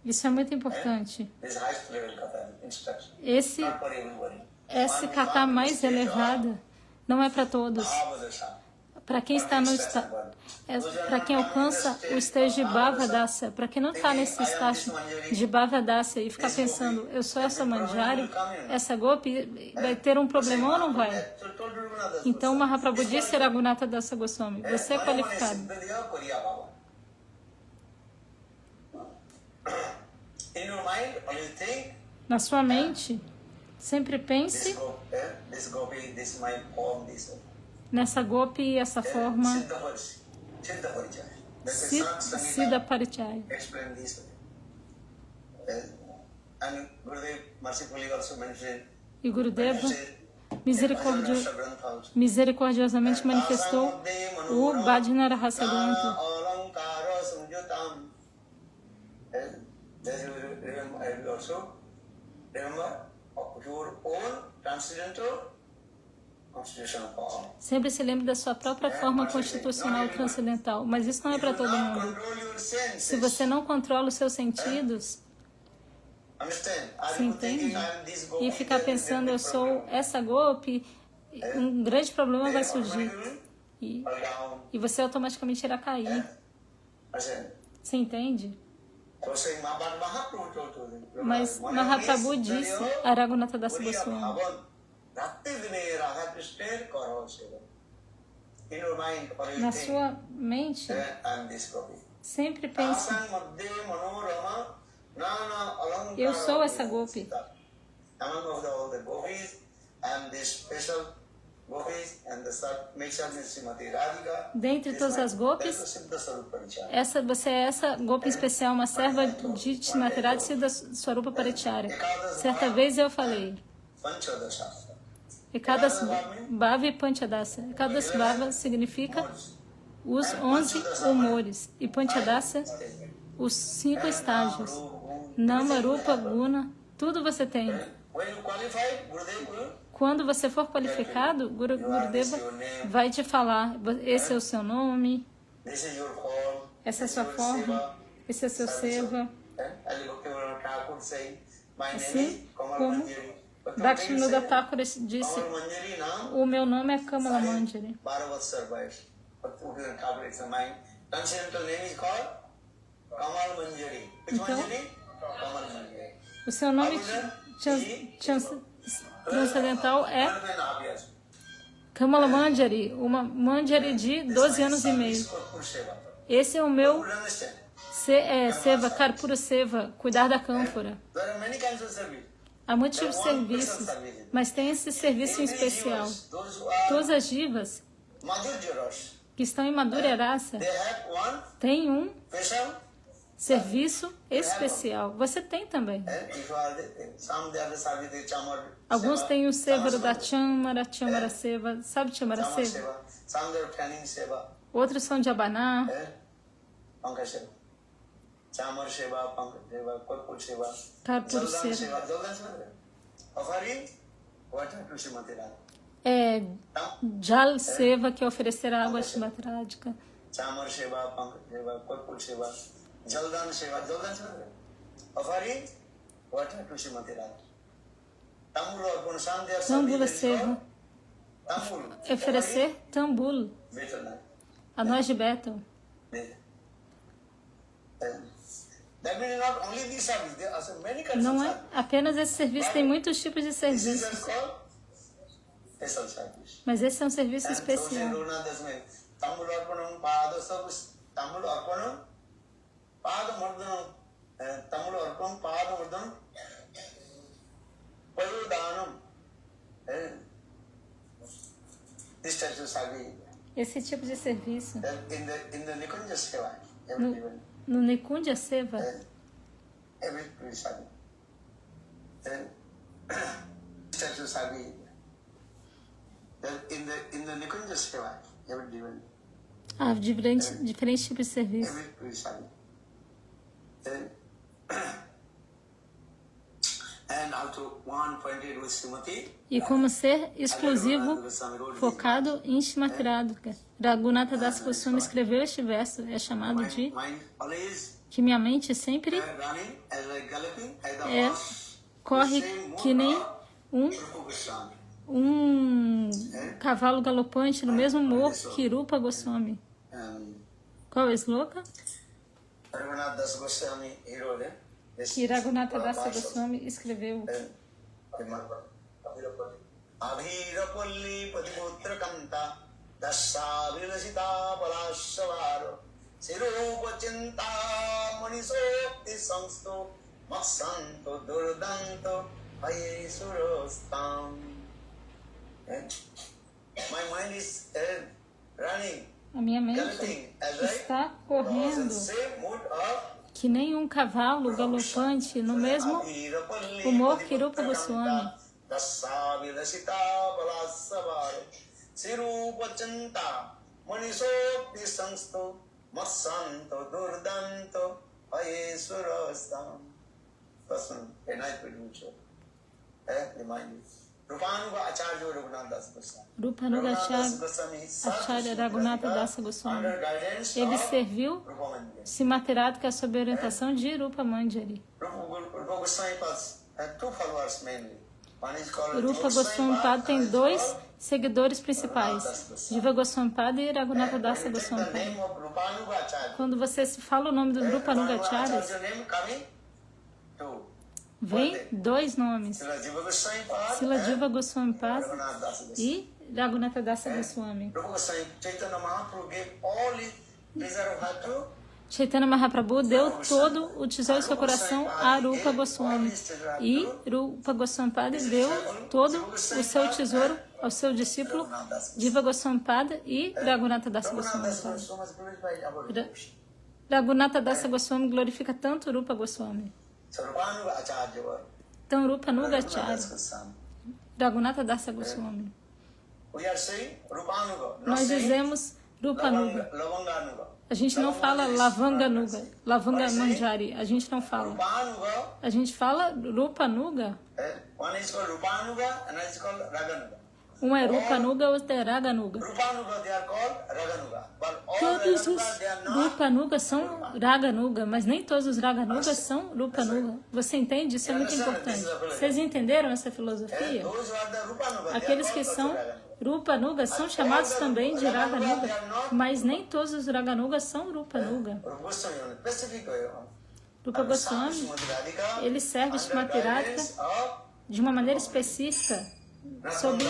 Isso é muito importante. Esse kata mais elevada não é para todos. Para quem está no para quem alcança o estágio de Bhavadasa, para quem não está nesse estágio de Bhavadasa e fica pensando, eu sou essa manjari, essa gopi, vai ter um problema ou não vai? Então Mahaprabhu disse a Raghunatha Dasa Goswami: você é qualificado. Na sua mente, sempre pense nessa gopi e essa forma Siddha Parichaya. E Gurudeva misericordiosamente manifestou o Bhajana Rahasya Grantha. transcendental constitutional form. Sempre se lembre da sua própria forma constitucional transcendental. Mas isso não é para todo mundo. Se você não controla os seus sentidos, você entende? E ficar pensando, eu sou essa golpe, um grande problema vai surgir. E você automaticamente irá cair. Você entende? Mas Mahaprabhu disse a Raghunatha Dasa Goswami: na sua mente, sempre pense: eu sou essa golpe. Dentre todas as golpes, você é essa golpe especial, uma serva de Srimati Radhika Siddha Swarupa Paricharya. Certa vez eu falei: Ekadas Bhava e Panchadasa. Ekadas Bhava significa os 11 humores e Panchadasa os 5 estágios. Nama, Rupa, Guna, tudo você tem. Quando você for qualificado, Gurudeva vai te falar: esse é o seu nome, essa é a sua forma, esse é o seu seva. Assim como Bhaktivinoda Thakur disse: o meu nome é Kamala Manjari. Então, o seu nome transcendental é Kamala Manjari, uma Manjari de 12 anos e meio. Esse é o meu Seva, Karpura Seva, cuidar da cânfora. Há muitos tipos de serviços, mas tem esse serviço em especial. Todas as divas que estão em Madhurya Rasa têm um serviço especial. Você tem também. Alguns têm o Seva da Chamara Seva. Sabe Chamara Seva? Outros são de Abanar. Karpura Seva. É Jal Seva, que é oferecer água a Srimati Radhika. Jaldan Seva, offering water to Srimati Radhika. Tambula Seva, oferecer tambul a nós de Bethel. Não é apenas esse serviço, tem muitos tipos de serviços. Mas esse é um serviço especial. Esse tipo de serviço no Nikunja Seva, há diferentes tipos de serviço. E como ser exclusivo, focado em Srimati Radhika. Raghunatha Dasa Goswami escreveu este verso, é chamado de que minha mente sempre corre que nem um cavalo galopante no mesmo humor que Rupa Goswami. Qual é o sloka? Que Raghunatha Dasa Goswami escreveu. Abhirapalli patiputra kanta dasya vilasita balashavaro sirupa chinta manisokti samsto maksanto durdanto ayesurostam. My mind is running. A minha mente está correndo que nem um cavalo galopante no mesmo humor que Rupa Goswami. Rupanuga Acharya Raghunath Das Goswami. Rupanuga Acharya Raghunatha Dasa Goswami. Ele serviu Simateratka sob a orientação de Rupa Manjari. Rupa Goswami had two followers mainly. Rupa Goswami Pada tem dois seguidores principais, Jiva Goswami Pada e Raghunatha Dasa Goswami Pada. Quando você se fala o nome dos Rupanuga Acharyas, vem dois nomes, Srila Jiva Goswami Pada e Raghunatha Dasa Goswami. Chaitanya Mahaprabhu deu todo o tesouro do seu coração a Rupa Goswami. E Rupa Goswami Pada deu todo o seu tesouro ao seu discípulo Jiva Goswami Pada e Raghunatha Dasa Goswami Pada. Raghunatha Dasa Goswami glorifica tanto Rupa Goswami. Então Rupanuga Acharya, Raghunatha Dasa Goswami. Nós dizemos Rupanuga. A gente não fala Lavanganuga, Lavanga Manjari. A gente não fala. A gente fala Rupanuga. Um é Rupanuga, outro é Raganuga. Todos os Rupanuga são Raganuga, mas nem todos os Raganugas são Rupanuga. Você entende? Isso é muito importante. Vocês entenderam essa filosofia? Aqueles que são Rupanuga são chamados também de Raganuga, mas nem todos os Raganugas são Rupanuga. Rupa Goswami, ele serve Srimati Radhika de uma maneira específica sobre...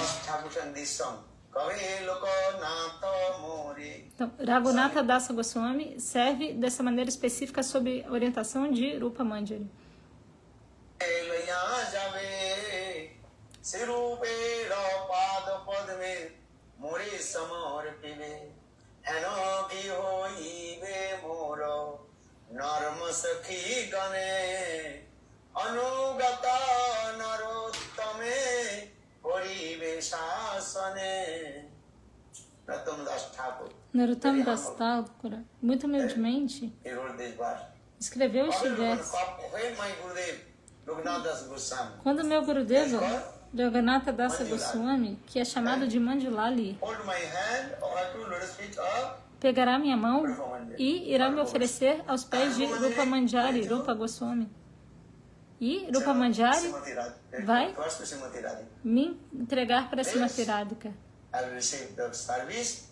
Então, Raghunatha Dasa Goswami serve dessa maneira específica sob a orientação de Rupa Manjari. Narottama Das Thakura, muito humildemente, escreveu este verso. Quando meu Gurudeva, Raghunatha Dasa Goswami, que é chamado de Mandulali, pegará minha mão e irá me oferecer aos pés de Rupa Manjari, Rupa Goswami. E Rupa Manjari vai me entregar para Srimati Radhika.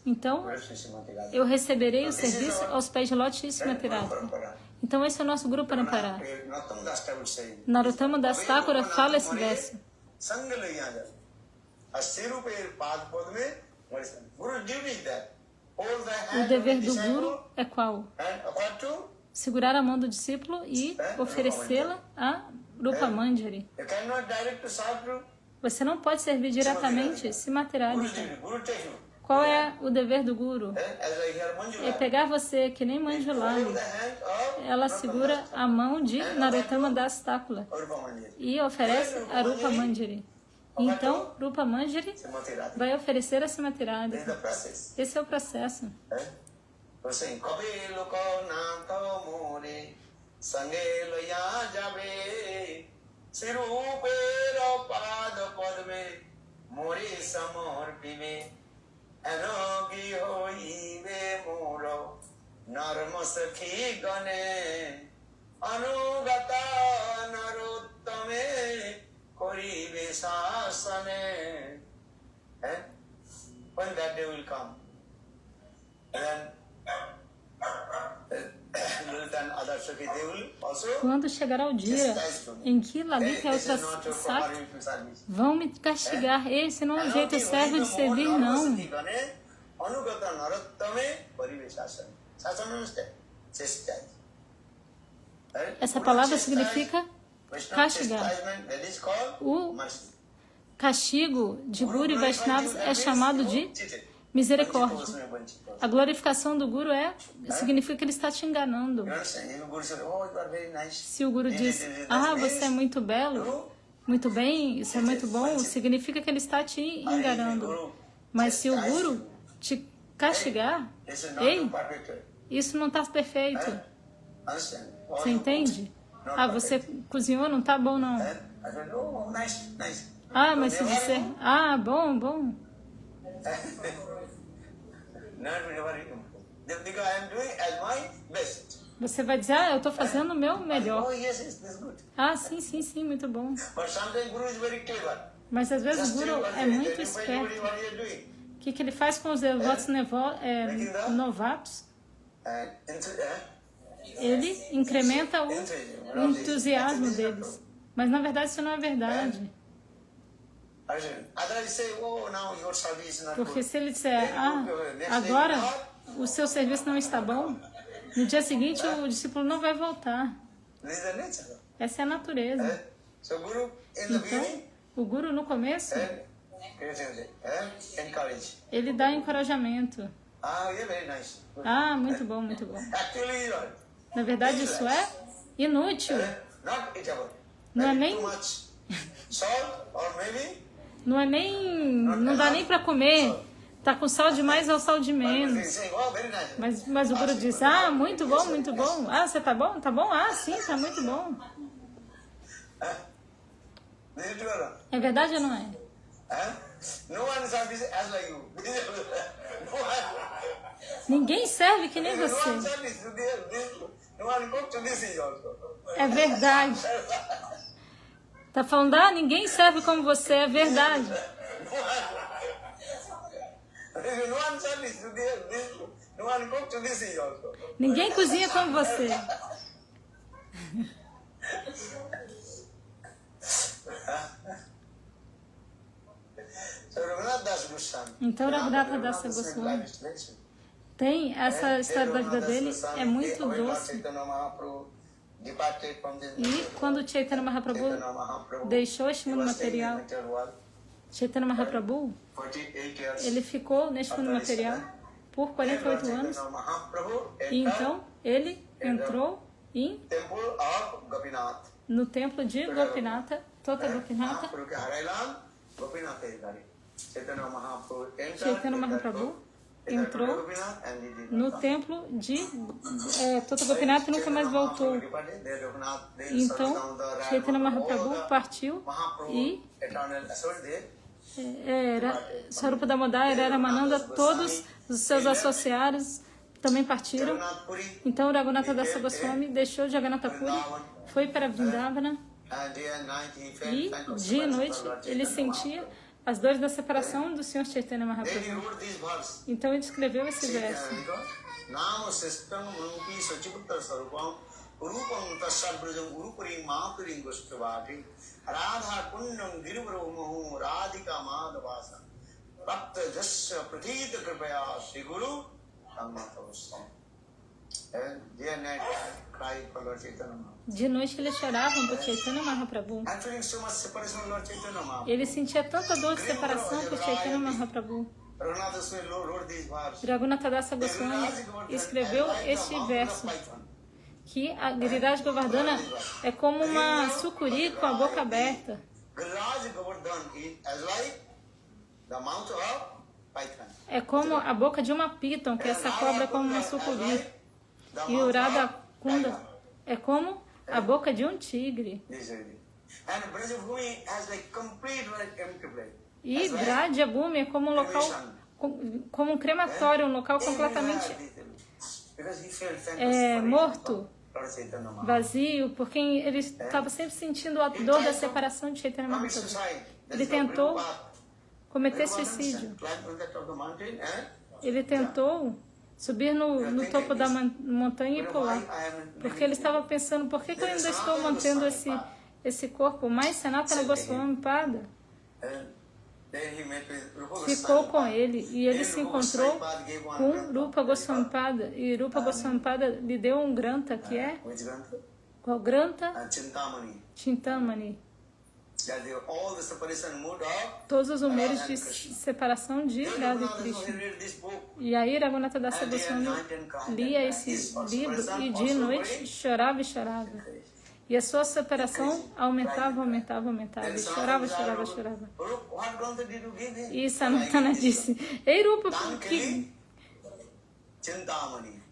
Então, eu receberei o serviço aos pés de Loti Srimati Radhika. Então, esse é o nosso Guru Parampara. Narottama Das Thakura fala esse verso. O dever do Guru é qual? Segurar a mão do discípulo e oferecê-la a Rupa Manjari. Você não pode servir diretamente Srimati Radhika. Qual é o dever do Guru? É pegar você que nem Manjulali. Ela segura a mão de Narottama Das Thakura e oferece a Rupa Manjari. Então, Rupa Manjari vai oferecer a Srimati Radhika. Esse é o processo. When that day will come, and quando chegará o dia em que Lalita e outras Sakti vão me castigar, esse não é o jeito certo de servir, não. Essa palavra significa castigar. O castigo de Guru e Vaishnavas é chamado de misericórdia. A glorificação do Guru significa que ele está te enganando. Se o Guru diz, você é muito belo, muito bem, isso é muito bom, significa que ele está te enganando. Mas se o Guru te castigar, ei, isso não está perfeito. Você entende? Você cozinhou, não está bom não. Ah, mas se você... Ah, bom, bom. Because I am doing as my best. Você vai dizer, ah, eu estou fazendo o meu melhor. Oh, yes, yes, that's good. Ah, sim, sim, sim, muito bom. But sometimes Guru is very clever. Mas às vezes o Just Guru é muito esperto. what you are doing. O que ele faz com os devotos novatos? Ele incrementa o entusiasmo deles. Mas na verdade isso não é verdade. Porque se ele disser, ah, agora o seu serviço não está bom, no dia seguinte o discípulo não vai voltar. Essa é a natureza. Então, o Guru no começo, ele dá encorajamento. Ah, muito bom, muito bom. Na verdade isso é inútil. Não é nem... Não dá nem para comer. Tá com sal de mais ou sal de menos. Mas o Guru diz, ah, muito bom, muito bom. Ah, você tá bom? Tá bom? Ah, sim, tá muito bom. É verdade ou não é? Ninguém serve que nem você. É verdade. Tá falando, ah, ninguém serve como você, é verdade. Ninguém cozinha como você. Então, Raghunatha Dasa Goswami tem essa história da vida dele, é muito doce. E quando Chaitanya Mahaprabhu deixou este mundo material, Chaitanya Mahaprabhu, ele ficou neste mundo material por 48 anos. E então ele entrou no templo de Gopinatha, Tota Gopinatha. Chaitanya Mahaprabhu entrou no templo de Tota Gopinatha e nunca mais voltou. Então, Chaitanya Mahaprabhu partiu e Swarupa Damodar, Ramananda, todos os seus associados também partiram. Então, Raghunatha Dasa Goswami deixou Jagannatha Puri, foi para Vrindavana e dia e noite ele sentia as dores da separação do Senhor Chaitanya Mahaprabhu. Então ele escreveu esse verso. De noite eles choravam por Chaitanya Mahaprabhu. Ele sentia tanta dor de separação por Chaitanya Mahaprabhu. Raghunatha Dasa Goswami escreveu este verso, que a Giriraj Govardhana é como uma sucuri com a boca aberta. É como a boca de uma piton, que essa cobra é como uma sucuri. E o Radha Kunda é como a boca de um tigre. E Braja Bhumi é como um local, como um crematório, um local completamente morto, vazio, porque ele estava sempre sentindo a dor da separação de Chaitanya Mahaprabhu. Ele tentou cometer suicídio. Ele tentou subir no topo da montanha e pular, porque ele estava pensando, por que eu ainda estou mantendo esse corpo? Mas Sanatana Goswami Pada ficou com ele e ele se encontrou com Rupa Goswami Pada, e Rupa Goswami Pada lhe deu um granta, que é qual granta? Chintamani. Todos os números de separação de Radha e Krishna. E aí Raghunatha Dasa Goswami lia esse livro e de noite chorava e chorava. E a sua separação aumentava, aumentava, aumentava. E chorava, chorava, chorava. E Sanatana disse, Ei Rupa,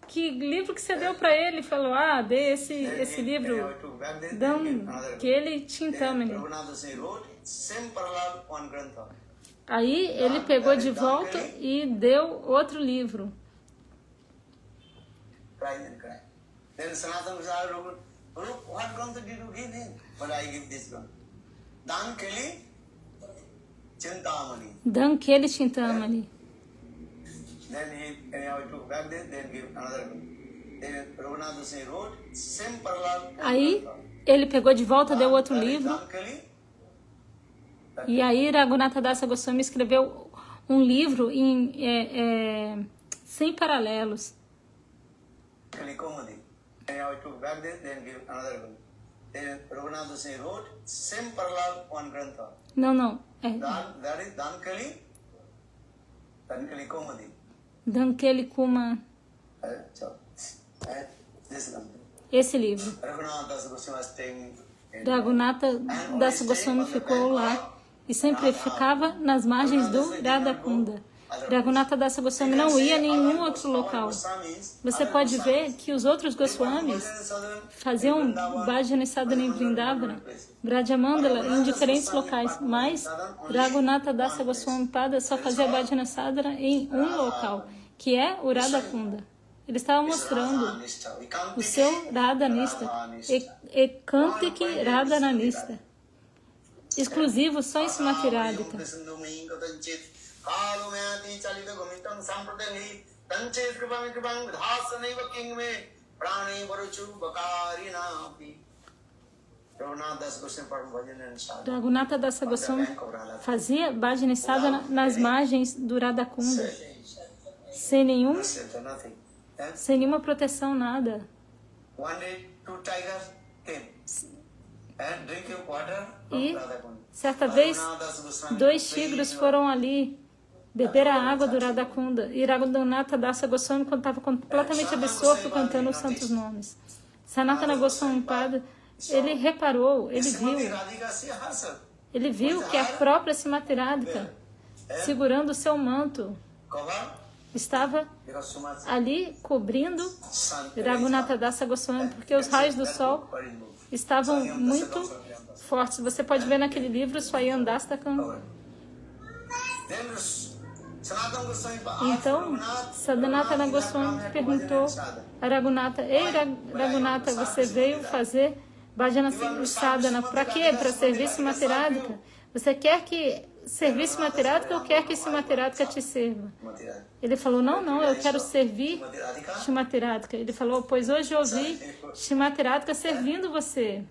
que livro que você deu para ele? Ele falou, dê esse livro, que ele Chintamani. same Paralal one Grantha. Aí ele pegou de volta e deu outro livro. Crying and crying. Then Sanatana Goswami wrote, what Grantha did you give him? But I give this Grantha. Dan Keli Chintamani. Dankeli Chintamani. Then he took back this, then give another one. Then Raghunath Goswami wrote, same Paralal one Aí Grantha. ele pegou de volta, deu outro livro. Dan Keli. E aí Raghunatha Dasa Goswami escreveu um livro sem paralelos. Kalikomadi. And I took back this, then give another one. Then Raghunath Goswami wrote, same Paralal one Grantha. Não. That is Dankali Komadi. Dankeli Kuma. This Grantha. Esse livro. Raghunath Dasa Goswami was staying in Raghunatha Dasa Goswami ficou lá e sempre ficava nas margens do Radhakunda. Raghunatha Dasa Goswami não ia a nenhum outro local. Você pode ver que os outros Goswamis faziam Bhajana e Sadhana em Vrindavana, Brajamandala, em diferentes locais, mas Raghunatha Dasa Goswami Pada só fazia Bhajana e Sadhana em um local, que é o Radhakunda. Ele estava mostrando o seu Radhanista, Ekantiki Radhananista, exclusivo só em Srimati Radhika. Raghunatha Dasa Goswami fazia Bhajana e Sadhana nas margens do Radhakunda, sem nenhuma proteção, nada. E certa vez 2 tigres foram ali beber a água do Radhakunda, e Raghunatha Dasa Goswami estava completamente absorto cantando os santos nomes. Sanatana Goswami Pada, ele reparou, ele viu que a própria Srimati Radhika, segurando o seu manto, estava ali cobrindo Raghunatha Dasa Goswami, porque os raios do sol estavam muito fortes. Você pode ver naquele livro, Swayam Dastakam. Então, Sanatana Goswami perguntou a Raghunatha: ei, Raghunatha, você veio fazer Bhajana e Sadhana para quê? Para servir Srimati Radhika? Você quer que servir Srimati Radhika ou quer que Srimati Radhika te sirva? Ele falou, não, eu quero servir Srimati Radhika. Ele falou, pois hoje eu ouvi Srimati Radhika servindo você.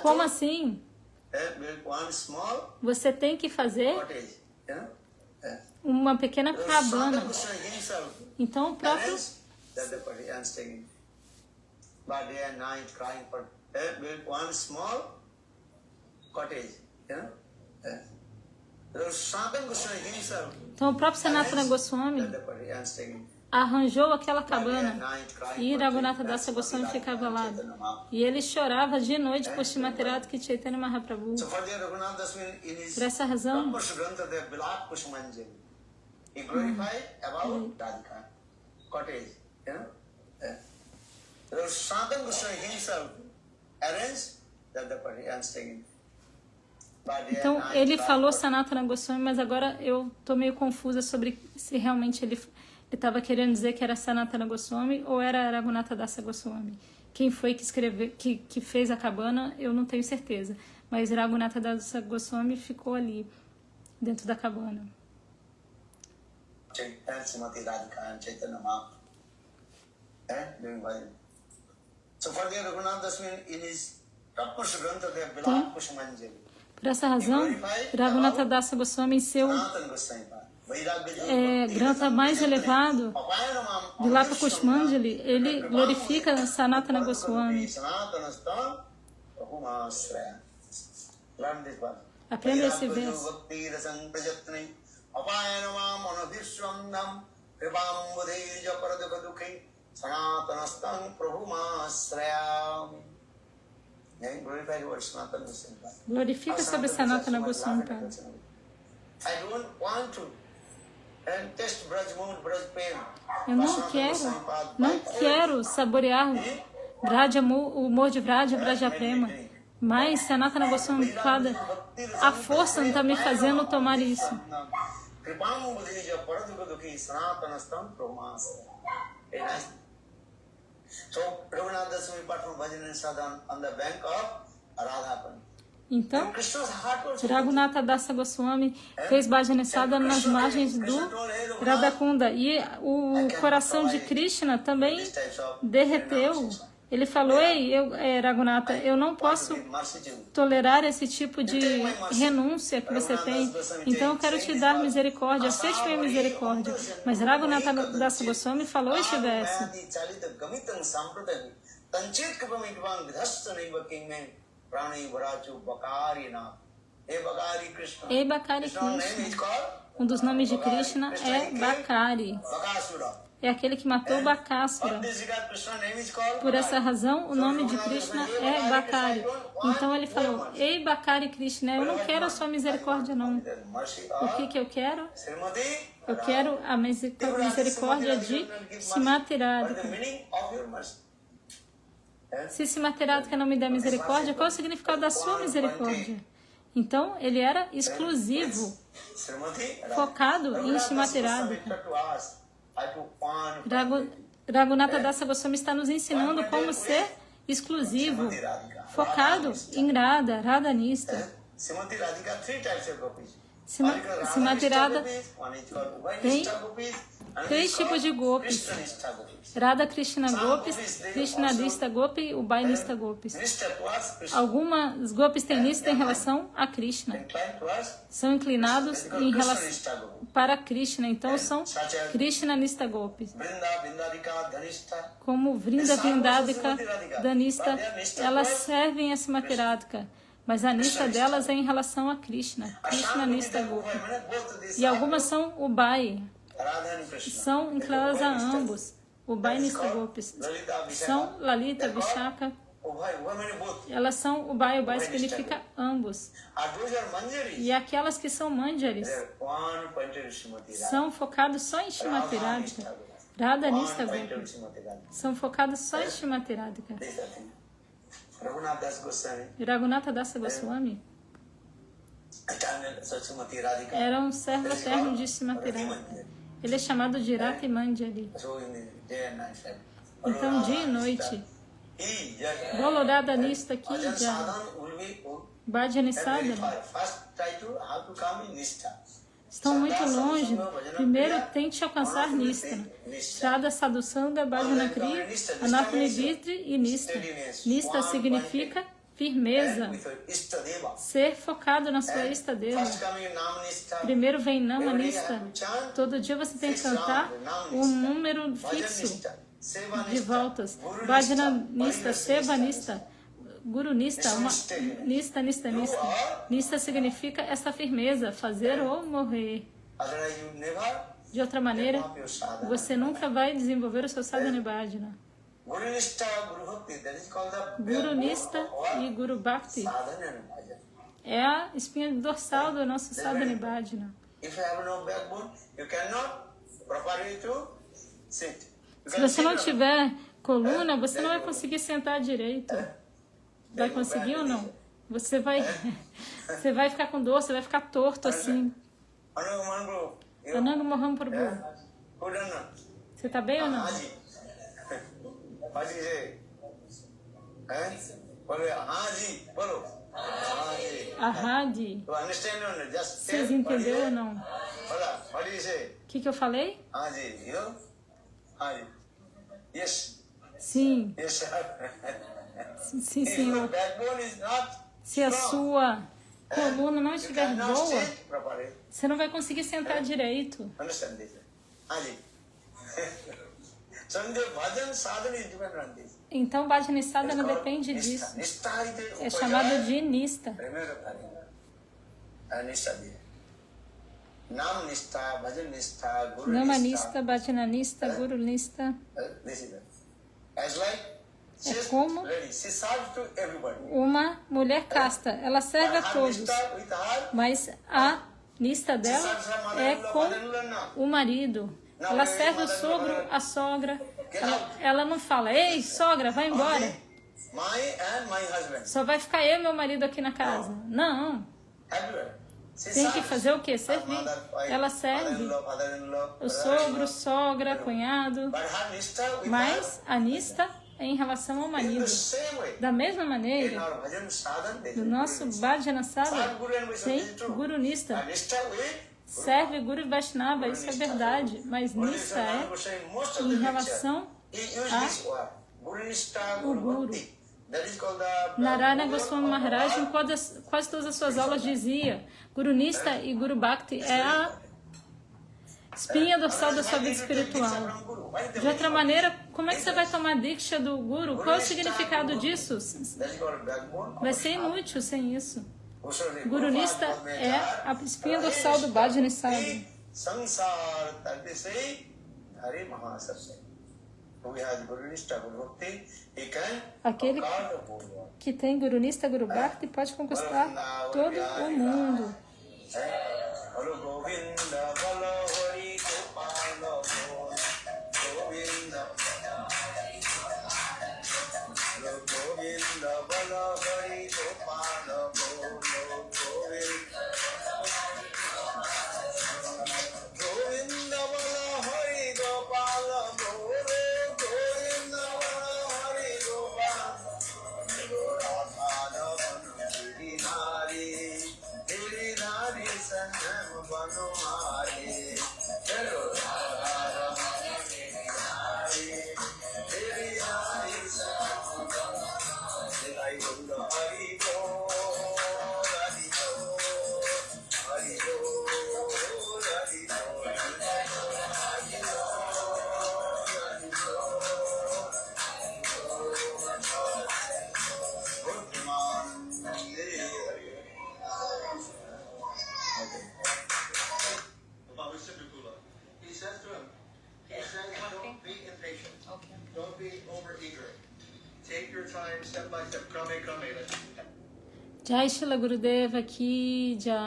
Como assim? Você tem que fazer uma pequena cabana. Então o próprio Sanatana Goswami arranjou aquela cabana e Raghunatha Dasa Goswami ficava lá. E ele chorava de noite por Srimati Radhika e Chaitanya Mahaprabhu. Por essa razão, então ele falou Sanatana Goswami, mas agora eu estou meio confusa sobre se realmente ele estava querendo dizer que era Sanatana Goswami ou era Raghunatha Dasa Goswami. Quem foi que escreveu, que fez a cabana, eu não tenho certeza. Mas Raghunatha Dasa Goswami ficou ali, dentro da cabana. Então, por essa razão, Raghunatha Dasa Goswami, em seu granta mais elevado, Vilapa Kusumanjali, ele glorifica Sanatana Goswami. Aprenda esse verso. Glorifica sobre Sanatana Goswami. Eu não quero saborear o humor de Vraja Prema, Mas Sanatana Goswami Pada, a força não está me fazendo tomar isso. Então, Raghunatha Dasa Goswami fez Bhajana Sadhana nas margens do Radhakunda. E o coração de Krishna também derreteu. Ele falou, ei, Raghunatha, eu não posso tolerar esse tipo de renúncia que você tem. Então eu quero te dar misericórdia, aceite minha misericórdia. Mas Raghunatha Dasa Goswami falou este verso. Ei Bakari Krishna. Um dos nomes de Krishna é Bakari. É aquele que matou Bakasura. Por essa razão, o nome de Krishna é Bakari. Então ele falou, ei Bakari Krishna, eu não quero a sua misericórdia não. O que eu quero? Eu quero a misericórdia de Srimati Radhika. Se Srimati Radhika não me der misericórdia, qual é o significado da sua misericórdia? Então, ele era exclusivo, focado em Srimati Radhika. Raghunatha Dasa Goswami está nos ensinando como ser exclusivo, focado em Radha, Radhanista. Srimati Radha tem 3 tipos de gopis. Radha Krishna Gopis, Krishnadista Gopi e Ubainista Gopis. Algumas gopis têm nista em relação a Krishna. São inclinados em relação para Krishna, então são Krishnanista Gopis. Como Vrinda Vindadika, Danista, elas servem a Srimati Radhika. Mas a nista delas é em relação a Krishna, Krishnanista Gopi. E algumas são Ubai, são inclinadas a ambos. Ubainista Gopis são Lalita, Vishaka. Elas são Ubai, Ubai significa ambos. E aquelas que são Manjaris são focados só em Srimati Radhika. Radhanista Gopi são focados só em Srimati Radhika. Raghunatha Dasa Goswami era um servo eterno de Srimati Radhika. Ele é chamado de Rati Manjari. Então, dia e noite, Bolorada Nista aqui já Bhajana Sadhana estão muito longe. Primeiro, tente alcançar Nista. Shraddha Sadhusanga, Bhajana Kriya, Anatmaniditri e Nista. Nista significa firmeza, ser focado na sua Istadeva. Primeiro vem Namanista. Todo dia você tem que cantar um número fixo de voltas. Bhajanista, Sevanista, Gurunista, Nista. Nista significa essa firmeza, fazer ou morrer. De outra maneira, você nunca vai desenvolver o seu sadhana bhajana. Guru Nista e Guru Bhakti é a espinha dorsal do nosso sadhana bhajana. Se você não tiver coluna, você não vai conseguir sentar direito. Vai conseguir ou não? Você vai ficar com dor, você vai ficar torto assim. Ananga Mohan Prabhu. Você tá bem ou não? Ahadi. Vocês entenderam ou não? O que eu falei? Sim. Sim, senhor. Se a sua coluna não estiver boa, você não vai conseguir sentar direito. Então, Bhajana Sadhana depende disso. É chamado de Nista. Namanista, Bhajananista, Gurunista. É como uma mulher casta. Ela serve a todos. Mas a Nista dela é com o marido. Ela serve o sogro, a sogra. Ela não fala, ei, sogra, vai embora. My and my husband. Só vai ficar eu e meu marido aqui na casa. Não. Everywhere. Tem que fazer o quê? Servir. Ela serve. O sogro, sogra, cunhado. Mas a Nista é em relação ao marido. Da mesma maneira, no nosso Bhajana Sada tem Guru Nista. Serve Guru Vaishnava, isso é verdade. Mas Nista é em relação ao Guru. Narayana Goswami Maharaj, em quase todas as suas aulas, dizia: Guru Nista e Guru Bhakti é a espinha dorsal da sua vida espiritual. De outra maneira, como é que você vai tomar Diksha do Guru? Qual é o significado disso? Vai ser inútil sem isso. Guru Nista é a espinha dorsal do Bhajana Sada. Aquele que tem Guru Nista, Guru Bhakti pode conquistar todo o mundo. Don't be overeager. Take your time, step by step. Krame, krame. Jai Shila Gurudeva Ki Jai.